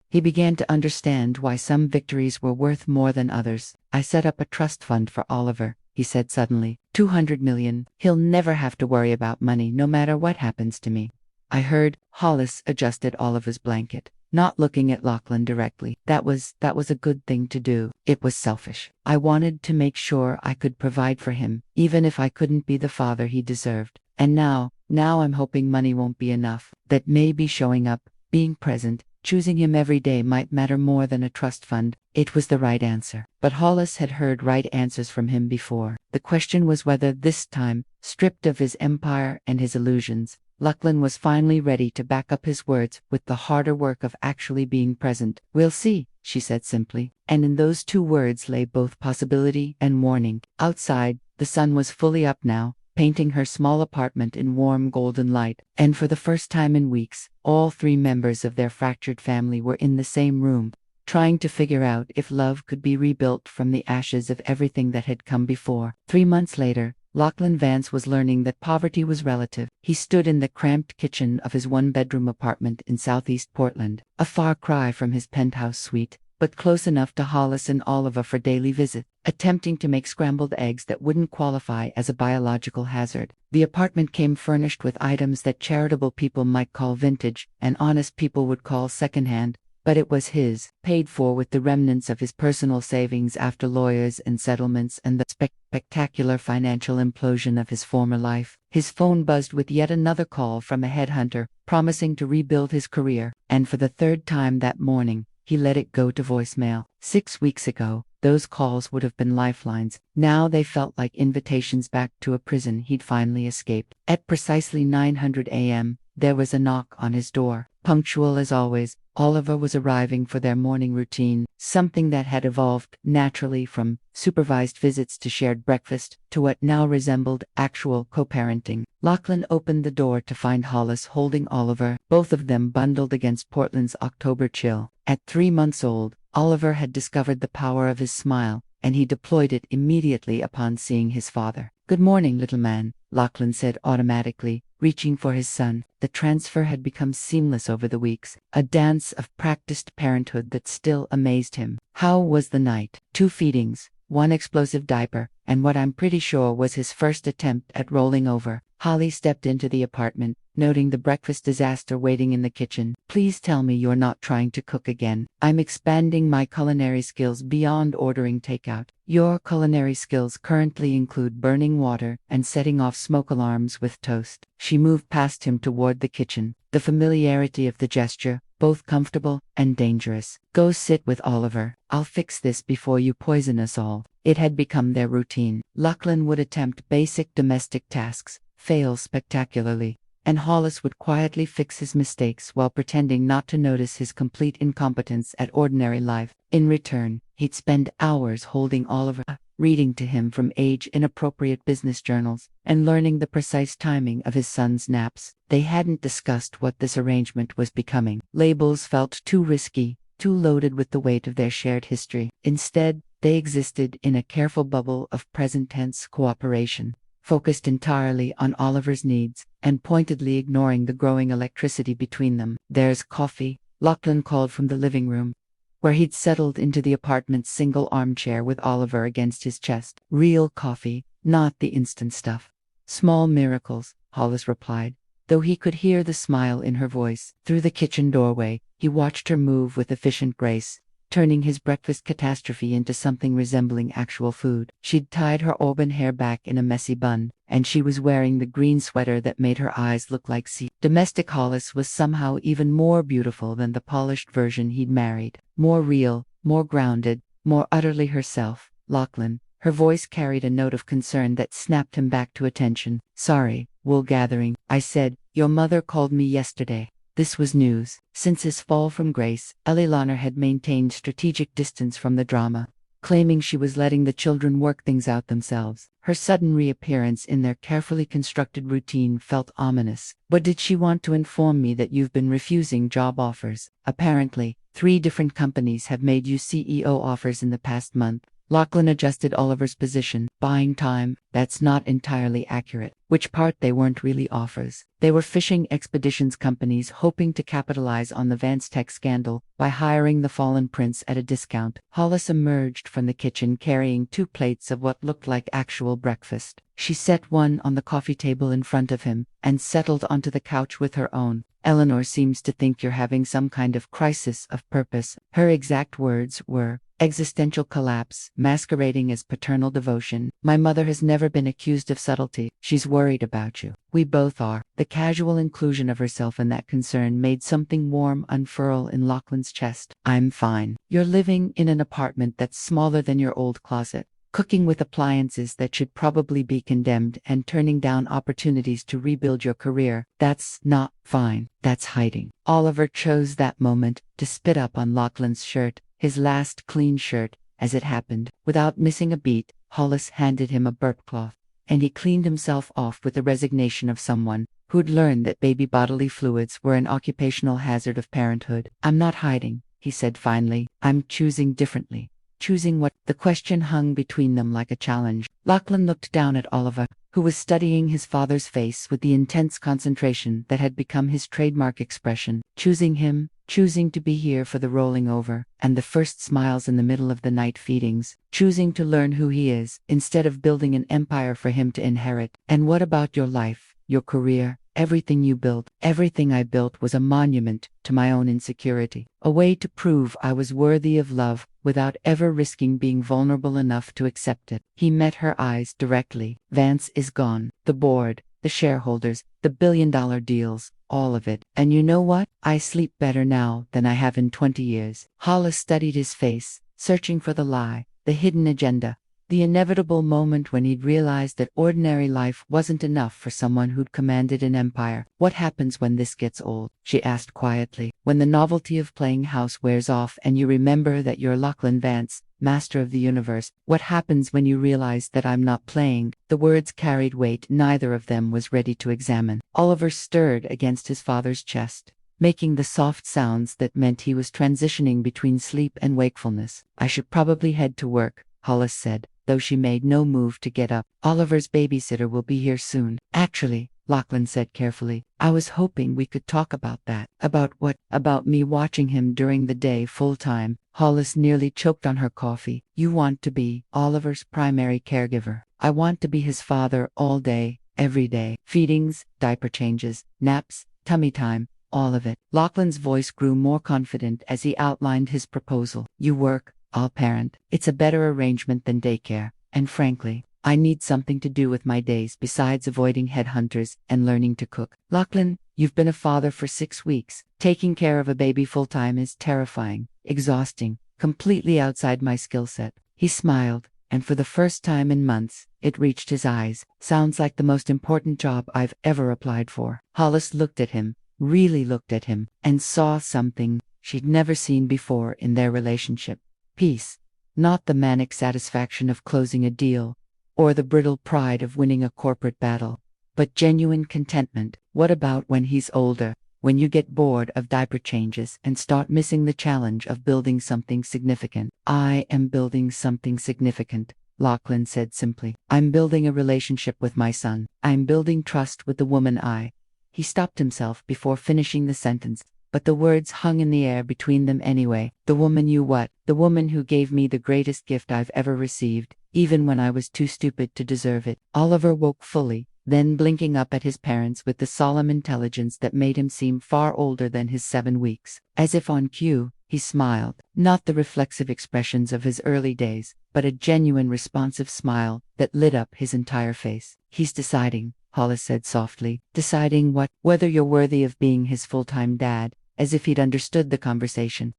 he began to understand why some victories were worth more than others. "I set up a trust fund for Oliver," he said suddenly. $200 million. He'll never have to worry about money no matter what happens to me." "I heard." Hollis adjusted Oliver's blanket, not looking at Lachlan directly. That was a good thing to do. It was selfish. I wanted to make sure I could provide for him, even if I couldn't be the father he deserved. And now I'm hoping money won't be enough. That maybe showing up, being present, choosing him every day might matter more than a trust fund." It was the right answer. But Hollis had heard right answers from him before. The question was whether this time, stripped of his empire and his illusions, Lachlan was finally ready to back up his words with the harder work of actually being present. "We'll see," she said simply. And in those two words lay both possibility and warning. Outside, the sun was fully up now, painting her small apartment in warm golden light. And for the first time in weeks, all three members of their fractured family were in the same room, trying to figure out if love could be rebuilt from the ashes of everything that had come before. 3 months later, Lachlan Vance was learning that poverty was relative. He stood in the cramped kitchen of his one-bedroom apartment in southeast Portland, a far cry from his penthouse suite, but close enough to Hollis and Oliver for daily visits, attempting to make scrambled eggs that wouldn't qualify as a biological hazard. The apartment came furnished with items that charitable people might call vintage and honest people would call secondhand, but it was his, paid for with the remnants of his personal savings after lawyers and settlements and the spectacular financial implosion of his former life. His phone buzzed with yet another call from a headhunter, promising to rebuild his career, and for the third time that morning, he let it go to voicemail. 6 weeks ago, those calls would have been lifelines. Now they felt like invitations back to a prison he'd finally escaped. At precisely 900 a.m., there was a knock on his door. Punctual as always, Oliver was arriving for their morning routine, something that had evolved naturally from supervised visits to shared breakfast to what now resembled actual co-parenting. Lachlan opened the door to find Hollis holding Oliver, both of them bundled against Portland's October chill. At 3 months old, Oliver had discovered the power of his smile, and he deployed it immediately upon seeing his father. "Good morning, little man," Lachlan said automatically, reaching for his son. The transfer had become seamless over the weeks, a dance of practiced parenthood that still amazed him. How was the night? 2 feedings, 1 explosive diaper, and what I'm pretty sure was his first attempt at rolling over. Holly stepped into the apartment, noting the breakfast disaster waiting in the kitchen. "Please tell me you're not trying to cook again. I'm expanding my culinary skills beyond ordering takeout." "Your culinary skills currently include burning water and setting off smoke alarms with toast." She moved past him toward the kitchen, the familiarity of the gesture, both comfortable and dangerous. "Go sit with Oliver. I'll fix this before you poison us all." It had become their routine. Lachlan would attempt basic domestic tasks, fail spectacularly, and Hollis would quietly fix his mistakes while pretending not to notice his complete incompetence at ordinary life. In return, he'd spend hours holding Oliver, reading to him from age-inappropriate business journals, and learning the precise timing of his son's naps. They hadn't discussed what this arrangement was becoming. Labels felt too risky, too loaded with the weight of their shared history. Instead, they existed in a careful bubble of present-tense cooperation, focused entirely on Oliver's needs, and pointedly ignoring the growing electricity between them. "There's coffee," Lachlan called from the living room, where he'd settled into the apartment's single armchair with Oliver against his chest. "Real coffee, not the instant stuff." "Small miracles," Hollis replied, though he could hear the smile in her voice. Through the kitchen doorway, he watched her move with efficient grace, turning his breakfast catastrophe into something resembling actual food. She'd tied her auburn hair back in a messy bun, and she was wearing the green sweater that made her eyes look like sea. Domestic Hollis was somehow even more beautiful than the polished version he'd married. More real, more grounded, more utterly herself. "Lachlan," her voice carried a note of concern that snapped him back to attention. "Sorry, wool gathering," I said. "Your mother called me yesterday." This was news. Since his fall from grace, Eleanor had maintained strategic distance from the drama, claiming she was letting the children work things out themselves. Her sudden reappearance in their carefully constructed routine felt ominous. "But did she want to inform me that you've been refusing job offers? Apparently, 3 different companies have made you CEO offers in the past month." Lachlan adjusted Oliver's position. "Buying time, that's not entirely accurate." "Which part?" "They weren't really offers. They were fishing expeditions companies hoping to capitalize on the Vance tech scandal by hiring the fallen prince at a discount." Hollis emerged from the kitchen carrying 2 plates of what looked like actual breakfast. She set one on the coffee table in front of him, and settled onto the couch with her own. "Eleanor seems to think you're having some kind of crisis of purpose." Her exact words were, "existential collapse, masquerading as paternal devotion. My mother has never been accused of subtlety. She's worried about you." "We both are." The casual inclusion of herself in that concern made something warm unfurl in Lachlan's chest. "I'm fine. You're living in an apartment that's smaller than your old closet, cooking with appliances that should probably be condemned, and turning down opportunities to rebuild your career. That's not fine. That's hiding." Oliver chose that moment to spit up on Lachlan's shirt, his last clean shirt, as it happened. Without missing a beat, Hollis handed him a burp cloth, and he cleaned himself off with the resignation of someone who'd learned that baby bodily fluids were an occupational hazard of parenthood. "I'm not hiding," he said finally. "I'm choosing differently." "Choosing what?" The question hung between them like a challenge. Lachlan looked down at Oliver, who was studying his father's face with the intense concentration that had become his trademark expression. "Choosing him, choosing to be here for the rolling over and the first smiles in the middle of the night feedings, choosing to learn who he is, instead of building an empire for him to inherit." "And what about your life, your career, everything you built?" "Everything I built was a monument to my own insecurity, a way to prove I was worthy of love without ever risking being vulnerable enough to accept it." He met her eyes directly. "Vance is gone. The board, the shareholders, the billion-dollar deals, all of it. And you know what? I sleep better now than I have in 20 years. Hollis studied his face, searching for the lie, the hidden agenda, the inevitable moment when he'd realized that ordinary life wasn't enough for someone who'd commanded an empire. "What happens when this gets old?" she asked quietly. "When the novelty of playing house wears off and you remember that you're Lachlan Vance, master of the universe? What happens when you realize that I'm not playing?" The words carried weight neither of them was ready to examine. Oliver stirred against his father's chest, making the soft sounds that meant he was transitioning between sleep and wakefulness. "I should probably head to work," Hollis said, though she made no move to get up. "Oliver's babysitter will be here soon." "Actually," Lachlan said carefully, "I was hoping we could talk about that." "About what?" "About me watching him during the day full-time." Hollis nearly choked on her coffee. "You want to be Oliver's primary caregiver. I want to be his father all day, every day. Feedings, diaper changes, naps, tummy time, all of it." Lachlan's voice grew more confident as he outlined his proposal. "You work, I'll parent. It's a better arrangement than daycare, and frankly, I need something to do with my days besides avoiding headhunters and learning to cook." "Lachlan, you've been a father for 6 weeks. Taking care of a baby full-time is terrifying, exhausting, completely outside my skill set." He smiled, and for the first time in months, it reached his eyes. "Sounds like the most important job I've ever applied for." Hollis looked at him, really looked at him, and saw something she'd never seen before in their relationship. Peace. Not the manic satisfaction of closing a deal, or the brittle pride of winning a corporate battle, but genuine contentment. What about when he's older? When you get bored of diaper changes and start missing the challenge of building something significant? I am building something significant, Lachlan said simply. I'm building a relationship with my son. I'm building trust with the woman I. He stopped himself before finishing the sentence, but the words hung in the air between them anyway. The woman you what? The woman who gave me the greatest gift I've ever received, even when I was too stupid to deserve it. Oliver woke fully, then blinking up at his parents with the solemn intelligence that made him seem far older than his 7 weeks. As if on cue, he smiled, not the reflexive expressions of his early days, but a genuine responsive smile that lit up his entire face. He's deciding, Hollis said softly. Deciding what? Whether you're worthy of being his full-time dad, as if he'd understood the conversation.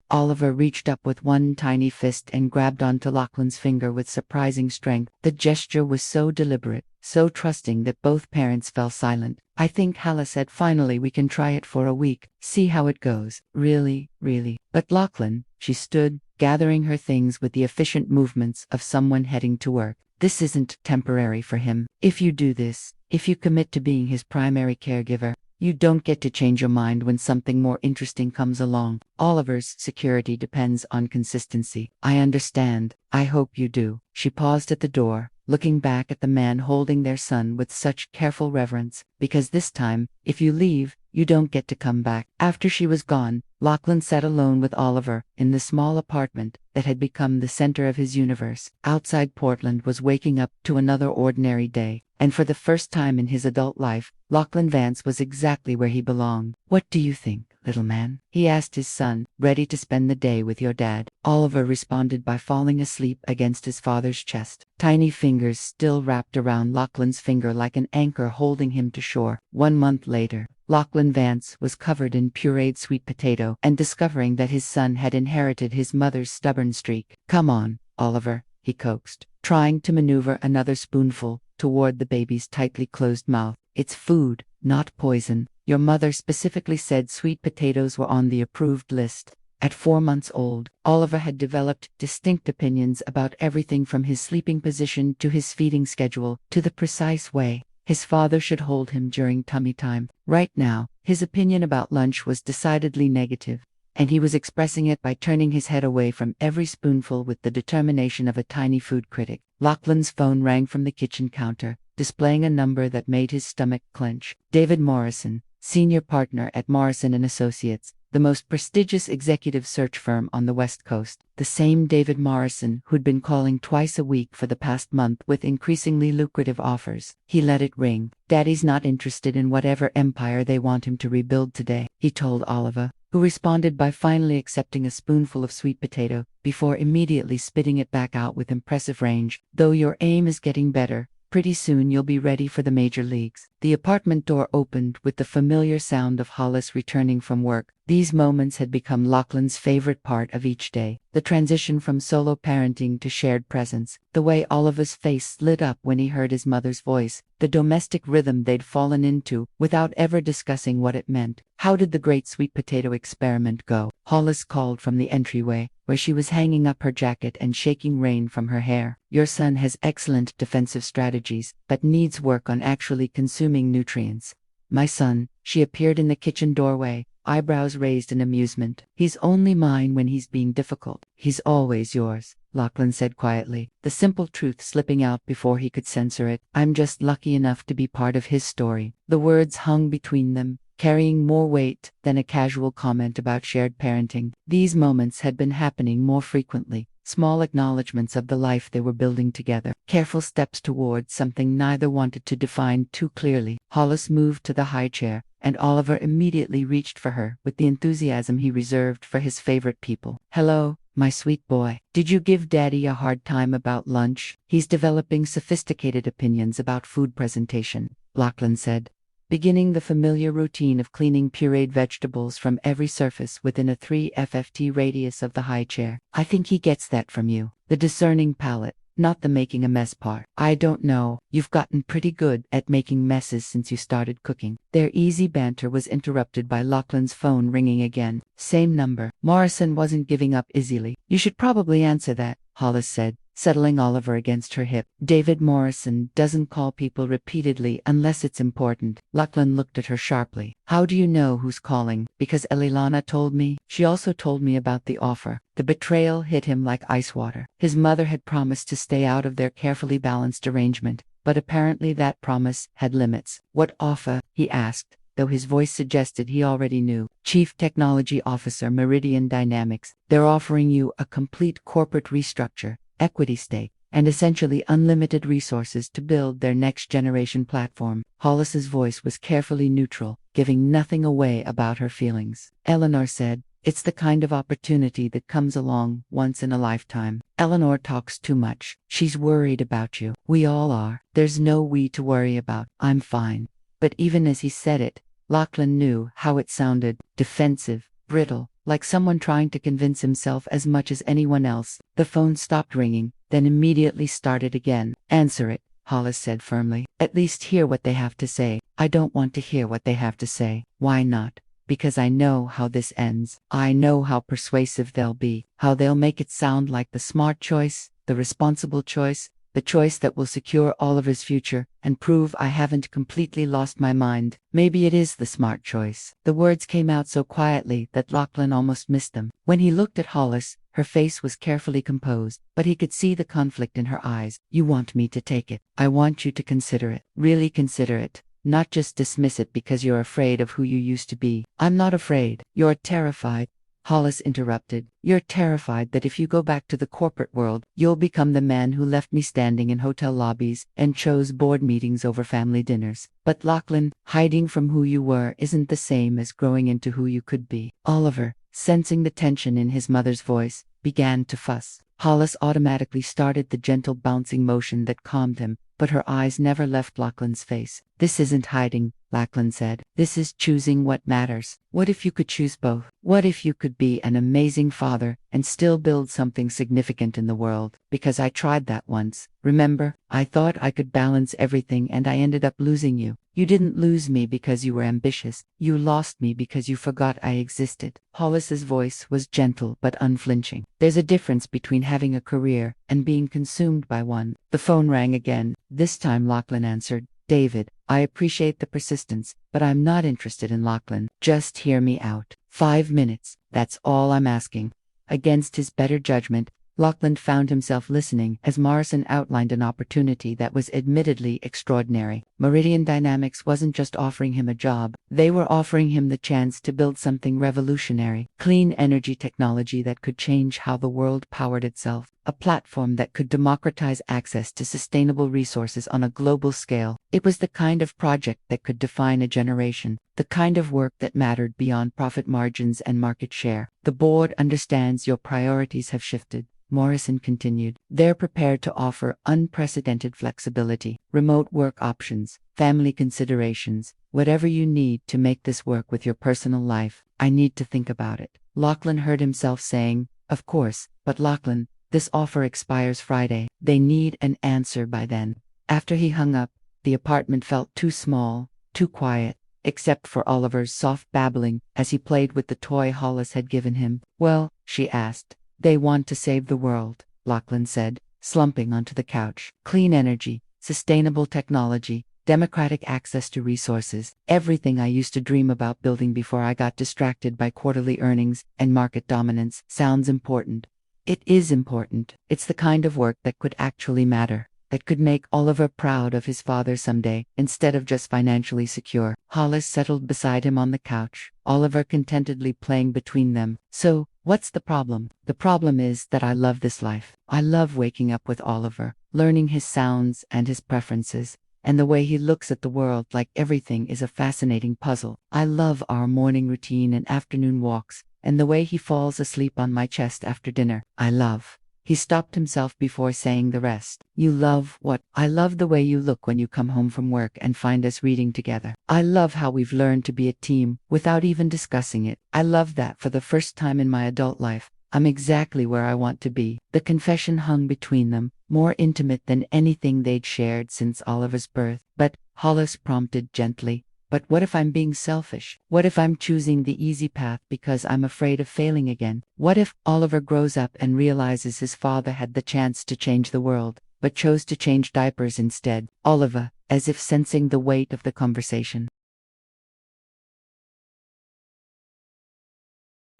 Oliver reached up with one tiny fist and grabbed onto Lachlan's finger with surprising strength. The gesture was so deliberate, so trusting that both parents fell silent. I think Hala said finally we can try it for a week, see how it goes. Really, really. But Lachlan, she stood, gathering her things with the efficient movements of someone heading to work. This isn't temporary for him. If you do this, if you commit to being his primary caregiver, you don't get to change your mind when something more interesting comes along. Oliver's security depends on consistency. I understand. I hope you do. She paused at the door, looking back at the man holding their son with such careful reverence, because this time, if you leave, you don't get to come back. After she was gone, Lachlan sat alone with Oliver in the small apartment that had become the center of his universe. Outside Portland was waking up to another ordinary day, and for the first time in his adult life, Lachlan Vance was exactly where he belonged. What do you think, little man? He asked his son. Ready to spend the day with your dad? Oliver responded by falling asleep against his father's chest. Tiny fingers still wrapped around Lachlan's finger like an anchor holding him to shore. 1 month later, Lachlan Vance was covered in pureed sweet potato and discovering that his son had inherited his mother's stubborn streak. Come on, Oliver, he coaxed, trying to maneuver another spoonful toward the baby's tightly closed mouth. It's food, not poison. Your mother specifically said sweet potatoes were on the approved list. At 4 months old, Oliver had developed distinct opinions about everything from his sleeping position to his feeding schedule to the precise way his father should hold him during tummy time. Right now, his opinion about lunch was decidedly negative, and he was expressing it by turning his head away from every spoonful with the determination of a tiny food critic. Lachlan's phone rang from the kitchen counter, displaying a number that made his stomach clench. David Morrison, senior partner at Morrison & Associates, the most prestigious executive search firm on the West Coast. The same David Morrison who'd been calling twice a week for the past month with increasingly lucrative offers. He let it ring. Daddy's not interested in whatever empire they want him to rebuild today, he told Oliver, who responded by finally accepting a spoonful of sweet potato before immediately spitting it back out with impressive range. Though your aim is getting better, pretty soon you'll be ready for the major leagues. The apartment door opened with the familiar sound of Hollis returning from work. These moments had become Lachlan's favorite part of each day. The transition from solo parenting to shared presence, the way Oliver's face lit up when he heard his mother's voice, the domestic rhythm they'd fallen into without ever discussing what it meant. How did the great sweet potato experiment go? Hollis called from the entryway, where she was hanging up her jacket and shaking rain from her hair. Your son has excellent defensive strategies, but needs work on actually consuming nutrients. My son, she appeared in the kitchen doorway, eyebrows raised in amusement. He's only mine when he's being difficult. He's always yours, Lachlan said quietly, the simple truth slipping out before he could censor it. I'm just lucky enough to be part of his story. The words hung between them, carrying more weight than a casual comment about shared parenting. These moments had been happening more frequently, small acknowledgments of the life they were building together, careful steps towards something neither wanted to define too clearly. Hollis moved to the high chair, and Oliver immediately reached for her with the enthusiasm he reserved for his favorite people. Hello, my sweet boy. Did you give Daddy a hard time about lunch? He's developing sophisticated opinions about food presentation, Lachlan said, beginning the familiar routine of cleaning pureed vegetables from every surface within a 3 FFT radius of the high chair. I think he gets that from you. The discerning palate, not the making a mess part. I don't know, you've gotten pretty good at making messes since you started cooking. Their easy banter was interrupted by Lachlan's phone ringing again. Same number. Morrison wasn't giving up easily. You should probably answer that, Hollis said, settling Oliver against her hip. David Morrison doesn't call people repeatedly unless it's important. Lachlan looked at her sharply. How do you know who's calling? Because Elilana told me. She also told me about the offer. The betrayal hit him like ice water. His mother had promised to stay out of their carefully balanced arrangement, but apparently that promise had limits. What offer? He asked, though his voice suggested he already knew. Chief Technology Officer, Meridian Dynamics. They're offering you a complete corporate restructure, equity stake, and essentially unlimited resources to build their next-generation platform. Hollis's voice was carefully neutral, giving nothing away about her feelings. Eleanor said, it's the kind of opportunity that comes along once in a lifetime. Eleanor talks too much. She's worried about you. We all are. There's no we to worry about. I'm fine. But even as he said it, Lachlan knew how it sounded: defensive, brittle, like someone trying to convince himself as much as anyone else. The phone stopped ringing, then immediately started again. Answer it, Hollis said firmly. At least hear what they have to say. I don't want to hear what they have to say. Why not? Because I know how this ends. I know how persuasive they'll be, how they'll make it sound like the smart choice, the responsible choice, the choice that will secure Oliver's future and prove I haven't completely lost my mind. Maybe it is the smart choice. The words came out so quietly that Lachlan almost missed them. When he looked at Hollis, her face was carefully composed, but he could see the conflict in her eyes. You want me to take it. I want you to consider it. Really consider it. Not just dismiss it because you're afraid of who you used to be. I'm not afraid. You're terrified. Hollis interrupted. You're terrified that if you go back to the corporate world, you'll become the man who left me standing in hotel lobbies and chose board meetings over family dinners. But Lachlan, hiding from who you were isn't the same as growing into who you could be. Oliver, sensing the tension in his mother's voice, began to fuss. Hollis automatically started the gentle bouncing motion that calmed him, but her eyes never left Lachlan's face. This isn't hiding, Lachlan said. This is choosing what matters. What if you could choose both? What if you could be an amazing father and still build something significant in the world? Because I tried that once. Remember, I thought I could balance everything and I ended up losing you. You didn't lose me because you were ambitious. You lost me because you forgot I existed. Hollis's voice was gentle but unflinching. There's a difference between having a career and being consumed by one. The phone rang again. This time Lachlan answered. David, I appreciate the persistence, but I'm not interested in Lachlan. Just hear me out. 5 minutes, that's all I'm asking. Against his better judgment, Lachlan found himself listening as Morrison outlined an opportunity that was admittedly extraordinary. Meridian Dynamics wasn't just offering him a job, they were offering him the chance to build something revolutionary. Clean energy technology that could change how the world powered itself. A platform that could democratize access to sustainable resources on a global scale. It was the kind of project that could define a generation, the kind of work that mattered beyond profit margins and market share. The board understands your priorities have shifted, Morrison continued. They're prepared to offer unprecedented flexibility, remote work options, family considerations, whatever you need to make this work with your personal life. I need to think about it. Lachlan heard himself saying, of course, but Lachlan, this offer expires Friday. They need an answer by then. After he hung up, the apartment felt too small, too quiet, except for Oliver's soft babbling as he played with the toy Hollis had given him. Well, she asked. They want to save the world, Lachlan said, slumping onto the couch. Clean energy, sustainable technology, democratic access to resources, everything I used to dream about building before I got distracted by quarterly earnings and market dominance. Sounds important. It is important. It's the kind of work that could actually matter, that could make Oliver proud of his father someday, instead of just financially secure. Hollis settled beside him on the couch, Oliver contentedly playing between them. So, what's the problem? The problem is that I love this life. I love waking up with Oliver, learning his sounds and his preferences, and the way he looks at the world like everything is a fascinating puzzle. I love our morning routine and afternoon walks, and the way he falls asleep on my chest after dinner. I love. He stopped himself before saying the rest. You love what? I love the way you look when you come home from work and find us reading together. I love how we've learned to be a team without even discussing it. I love that for the first time in my adult life, I'm exactly where I want to be. The confession hung between them, more intimate than anything they'd shared since Oliver's birth. But, Hollis prompted gently, but what if I'm being selfish? What if I'm choosing the easy path because I'm afraid of failing again? What if Oliver grows up and realizes his father had the chance to change the world, but chose to change diapers instead? Oliver, as if sensing the weight of the conversation,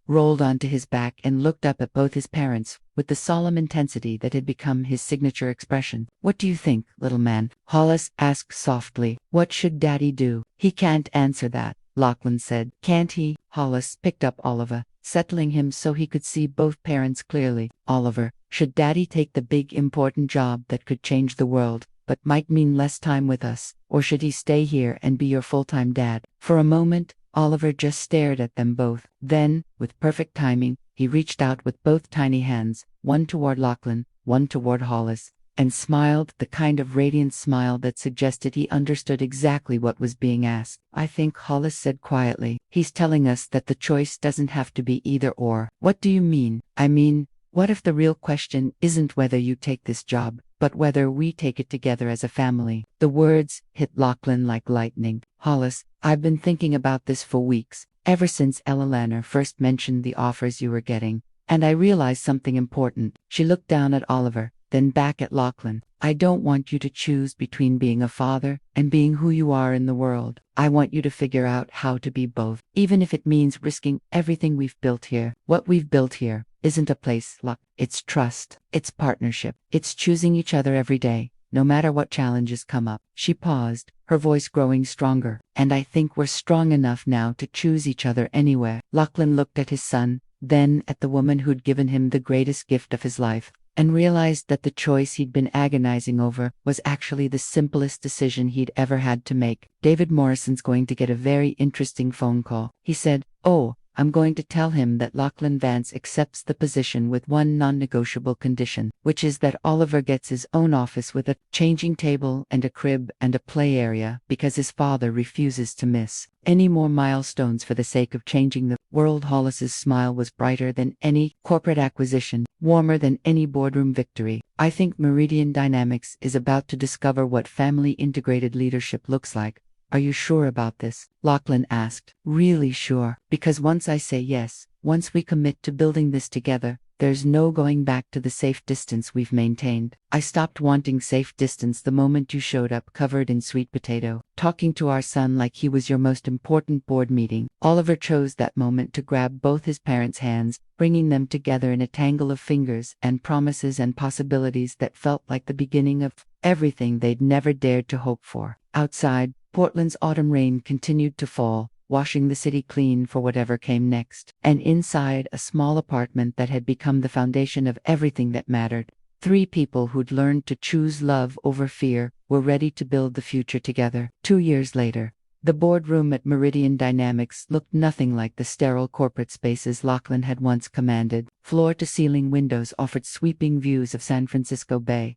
rolled onto his back and looked up at both his parents with the solemn intensity that had become his signature expression. "What do you think, little man?" Hollis asked softly. "What should Daddy do?" "He can't answer that," Lachlan said. "Can't he?" Hollis picked up Oliver, settling him so he could see both parents clearly. "Oliver, should Daddy take the big important job that could change the world, but might mean less time with us, or should he stay here and be your full-time dad?" For a moment, Oliver just stared at them both. Then, with perfect timing, he reached out with both tiny hands, one toward Lachlan, one toward Hollis, and smiled, the kind of radiant smile that suggested he understood exactly what was being asked. "I think," Hollis said quietly, "he's telling us that the choice doesn't have to be either or." "What do you mean?" "I mean, what if the real question isn't whether you take this job, but whether we take it together as a family?" The words hit Lachlan like lightning. "Hollis, I've been thinking about this for weeks, ever since Ella Lanner first mentioned the offers you were getting, and I realized something important." She looked down at Oliver, then back at Lachlan. "I don't want you to choose between being a father and being who you are in the world. I want you to figure out how to be both, even if it means risking everything we've built here. What we've built here isn't a place, luck. It's trust. It's partnership. It's choosing each other every day, no matter what challenges come up." She paused, her voice growing stronger. "And I think we're strong enough now to choose each other anywhere." Lachlan looked at his son, then at the woman who'd given him the greatest gift of his life, and realized that the choice he'd been agonizing over was actually the simplest decision he'd ever had to make. "David Morrison's going to get a very interesting phone call," he said. "Oh, I'm going to tell him that Lachlan Vance accepts the position with one non-negotiable condition, which is that Oliver gets his own office with a changing table and a crib and a play area, because his father refuses to miss any more milestones for the sake of changing the world." Hollis's smile was brighter than any corporate acquisition, warmer than any boardroom victory. "I think Meridian Dynamics is about to discover what family integrated leadership looks like. Are you sure about this?" Lachlan asked. "Really sure. Because once I say yes, once we commit to building this together, there's no going back to the safe distance we've maintained. I stopped wanting safe distance the moment you showed up covered in sweet potato, talking to our son like he was your most important board meeting." Oliver chose that moment to grab both his parents' hands, bringing them together in a tangle of fingers and promises and possibilities that felt like the beginning of everything they'd never dared to hope for. Outside, Portland's autumn rain continued to fall, washing the city clean for whatever came next. And inside a small apartment that had become the foundation of everything that mattered, three people who'd learned to choose love over fear were ready to build the future together. 2 years later, the boardroom at Meridian Dynamics looked nothing like the sterile corporate spaces Lachlan had once commanded. Floor-to-ceiling windows offered sweeping views of San Francisco Bay.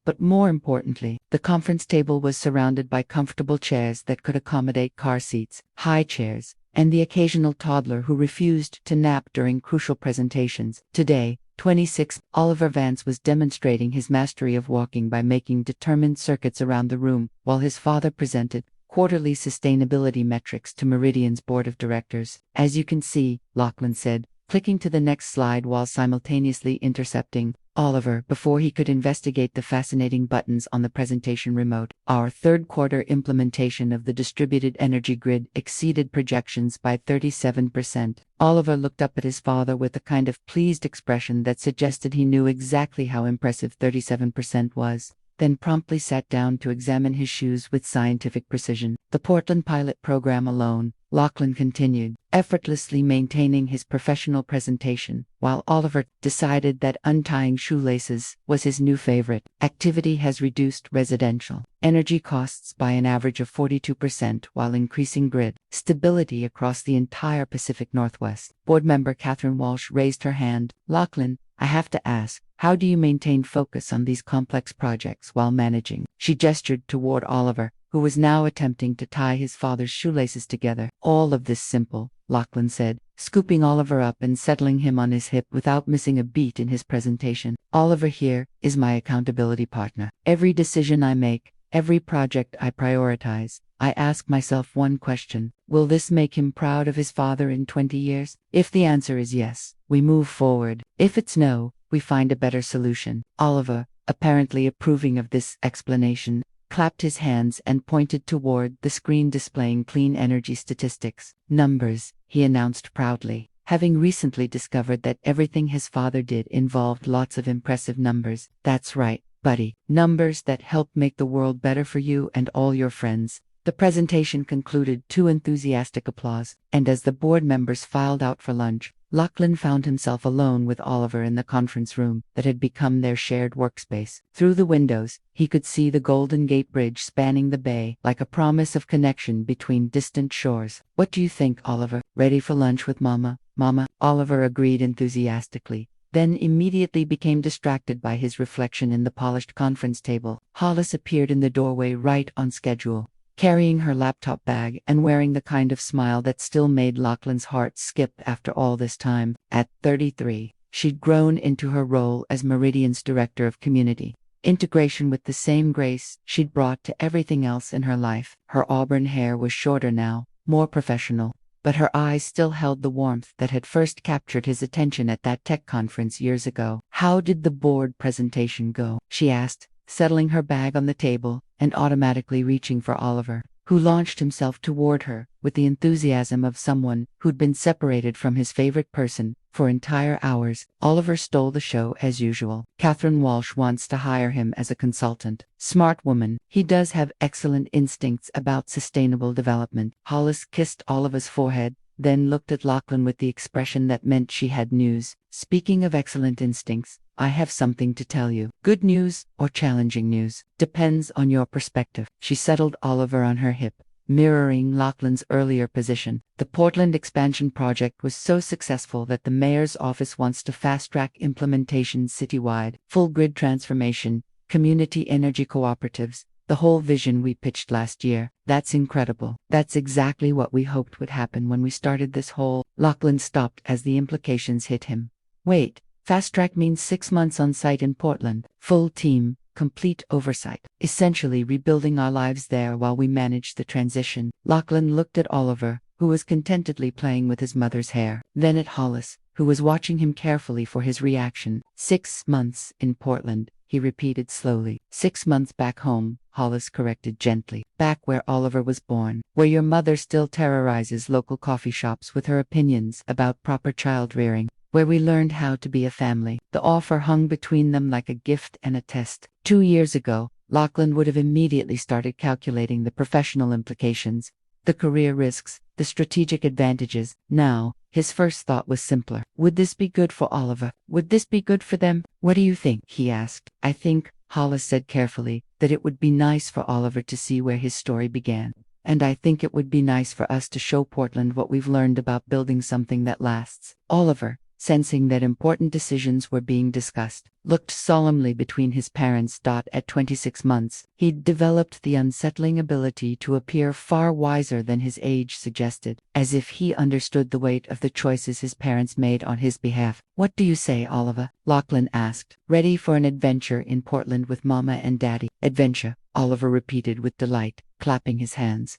But more importantly, the conference table was surrounded by comfortable chairs that could accommodate car seats, high chairs, and the occasional toddler who refused to nap during crucial presentations. Today, 26, Oliver Vance was demonstrating his mastery of walking by making determined circuits around the room, while his father presented quarterly sustainability metrics to Meridian's board of directors. "As you can see," Lachlan said, clicking to the next slide while simultaneously intercepting Oliver before he could investigate the fascinating buttons on the presentation remote, "our third-quarter implementation of the distributed energy grid exceeded projections by 37%. Oliver looked up at his father with a kind of pleased expression that suggested he knew exactly how impressive 37% was, then promptly sat down to examine his shoes with scientific precision. "The Portland pilot program alone," Lachlan continued, effortlessly maintaining his professional presentation, while Oliver decided that untying shoelaces was his new favorite activity, "has reduced residential energy costs by an average of 42% while increasing grid stability across the entire Pacific Northwest." Board member Catherine Walsh raised her hand. "Lachlan, I have to ask, how do you maintain focus on these complex projects while managing?" She gestured toward Oliver, who was now attempting to tie his father's shoelaces together. "All of this simple," Lachlan said, scooping Oliver up and settling him on his hip without missing a beat in his presentation. Oliver here is my accountability partner. Every decision I make, every project I prioritize, I ask myself one question: will this make him proud of his father in 20 years? If the answer is yes, we move forward. If it's no, we find a better solution. Oliver, apparently approving of this explanation, clapped his hands and pointed toward the screen displaying clean energy statistics. Numbers, he announced proudly. Having recently discovered that everything his father did involved lots of impressive numbers. That's right, buddy. Numbers that help make the world better for you and all your friends. The presentation concluded to enthusiastic applause, and as the board members filed out for lunch, Lachlan found himself alone with Oliver in the conference room that had become their shared workspace. Through the windows, he could see the Golden Gate Bridge spanning the bay, like a promise of connection between distant shores. "What do you think, Oliver? Ready for lunch with Mama?" "Mama," Oliver agreed enthusiastically, then immediately became distracted by his reflection in the polished conference table. Hollis appeared in the doorway right on schedule, carrying her laptop bag and wearing the kind of smile that still made Lachlan's heart skip after all this time. At 33, she'd grown into her role as Meridian's Director of Community Integration with the same grace she'd brought to everything else in her life. Her auburn hair was shorter now, more professional, but her eyes still held the warmth that had first captured his attention at that tech conference years ago. "How did the board presentation go?" she asked, settling her bag on the table and automatically reaching for Oliver, who launched himself toward her with the enthusiasm of someone who'd been separated from his favorite person for entire hours. "Oliver stole the show as usual. Catherine Walsh wants to hire him as a consultant. Smart woman. He does have excellent instincts about sustainable development." Hollis kissed Oliver's forehead, then looked at Lachlan with the expression that meant she had news. "Speaking of excellent instincts, I have something to tell you. Good news or challenging news. Depends on your perspective." She settled Oliver on her hip, mirroring Lachlan's earlier position. "The Portland expansion project was so successful that the mayor's office wants to fast-track implementation citywide. Full grid transformation, community energy cooperatives, the whole vision we pitched last year. That's incredible. That's exactly what we hoped would happen when we started this whole—" Lachlan stopped as the implications hit him. "Wait. Fast track means 6 months on site in Portland. Full team, complete oversight. Essentially rebuilding our lives there while we manage the transition." Lachlan looked at Oliver, who was contentedly playing with his mother's hair, then at Hollis, who was watching him carefully for his reaction. 6 months in Portland, he repeated slowly. 6 months back home, Hollis corrected gently. "Back where Oliver was born, where your mother still terrorizes local coffee shops with her opinions about proper child rearing. Where we learned how to be a family." The offer hung between them like a gift and a test. 2 years ago, Lachlan would have immediately started calculating the professional implications, the career risks, the strategic advantages. Now, his first thought was simpler. Would this be good for Oliver? Would this be good for them? "What do you think?" he asked. "I think," Hollis said carefully, "that it would be nice for Oliver to see where his story began. And I think it would be nice for us to show Portland what we've learned about building something that lasts." Oliver, sensing that important decisions were being discussed, looked solemnly between his parents. At 26 months, he'd developed the unsettling ability to appear far wiser than his age suggested, as if he understood the weight of the choices his parents made on his behalf. "What do you say, Oliver?" Lachlan asked. "Ready for an adventure in Portland with Mama and Daddy?" "Adventure," Oliver repeated with delight, clapping his hands.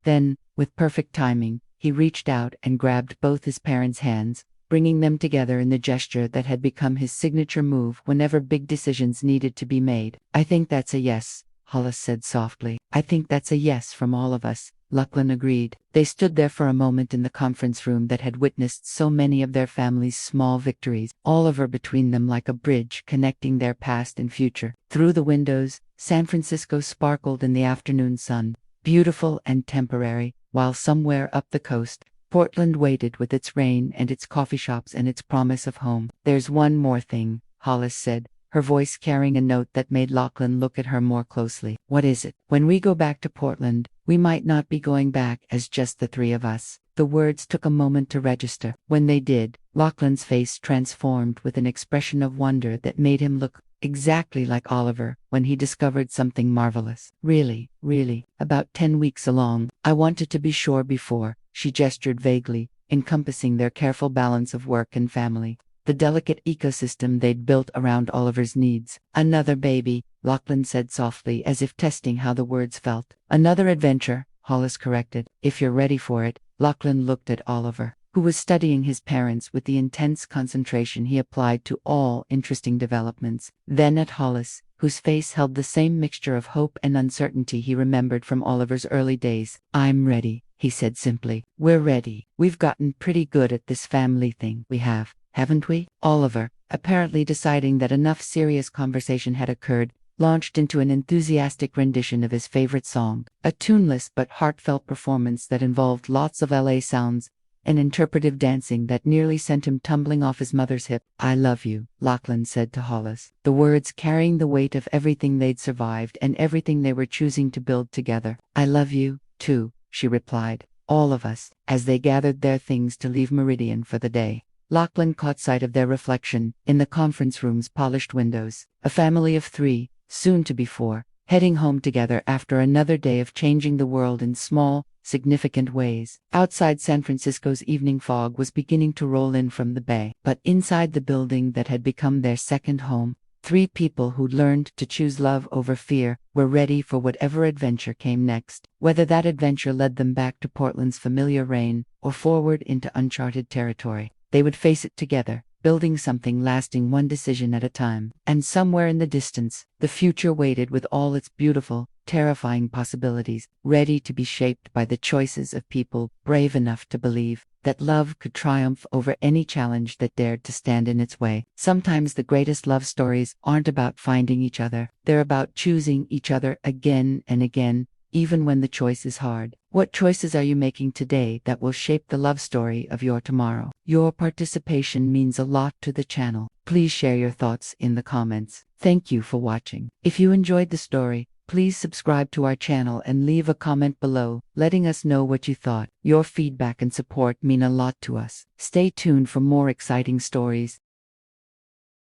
Then, with perfect timing, he reached out and grabbed both his parents' hands, bringing them together in the gesture that had become his signature move whenever big decisions needed to be made. "I think that's a yes," Hollis said softly. "I think that's a yes from all of us," Lachlan agreed. They stood there for a moment in the conference room that had witnessed so many of their family's small victories, Oliver between them like a bridge connecting their past and future. Through the windows, San Francisco sparkled in the afternoon sun, beautiful and temporary, while somewhere up the coast, Portland waited with its rain and its coffee shops and its promise of home. "There's one more thing," Hollis said, her voice carrying a note that made Lachlan look at her more closely. "What is it?" "When we go back to Portland, we might not be going back as just the three of us." The words took a moment to register. When they did, Lachlan's face transformed with an expression of wonder that made him look exactly like Oliver when he discovered something marvelous. Really, about 10 weeks along. I wanted to be sure before, she gestured vaguely, encompassing their careful balance of work and family, the delicate ecosystem they'd built around Oliver's needs. Another baby, Lachlan said softly, as if testing how the words felt. Another adventure, Hollis corrected. If you're ready for it. Lachlan looked at Oliver, who was studying his parents with the intense concentration he applied to all interesting developments, then at Hollis, whose face held the same mixture of hope and uncertainty he remembered from Oliver's early days. I'm ready, he said simply. We're ready. We've gotten pretty good at this family thing. We have, haven't we? Oliver, apparently deciding that enough serious conversation had occurred, launched into an enthusiastic rendition of his favorite song, a tuneless but heartfelt performance that involved lots of LA sounds and interpretive dancing that nearly sent him tumbling off his mother's hip. I love you, Lachlan said to Hollis, the words carrying the weight of everything they'd survived and everything they were choosing to build together. I love you, too, she replied. All of us, as they gathered their things to leave Meridian for the day. Lachlan caught sight of their reflection in the conference room's polished windows, a family of 3, soon to be 4, heading home together after another day of changing the world in small, significant ways. Outside, San Francisco's evening fog was beginning to roll in from the bay, but inside the building that had become their second home, 3 people who'd learned to choose love over fear were ready for whatever adventure came next, whether that adventure led them back to Portland's familiar rain or forward into uncharted territory. They would face it together, building something lasting, one decision at a time. And somewhere in the distance, the future waited with all its beautiful, terrifying possibilities, ready to be shaped by the choices of people brave enough to believe that love could triumph over any challenge that dared to stand in its way. Sometimes the greatest love stories aren't about finding each other, they're about choosing each other again and again, even when the choice is hard. What choices are you making today that will shape the love story of your tomorrow? Your participation means a lot to the channel. Please share your thoughts in the comments. Thank you for watching. If you enjoyed the story, please subscribe to our channel and leave a comment below, letting us know what you thought. Your feedback and support mean a lot to us. Stay tuned for more exciting stories,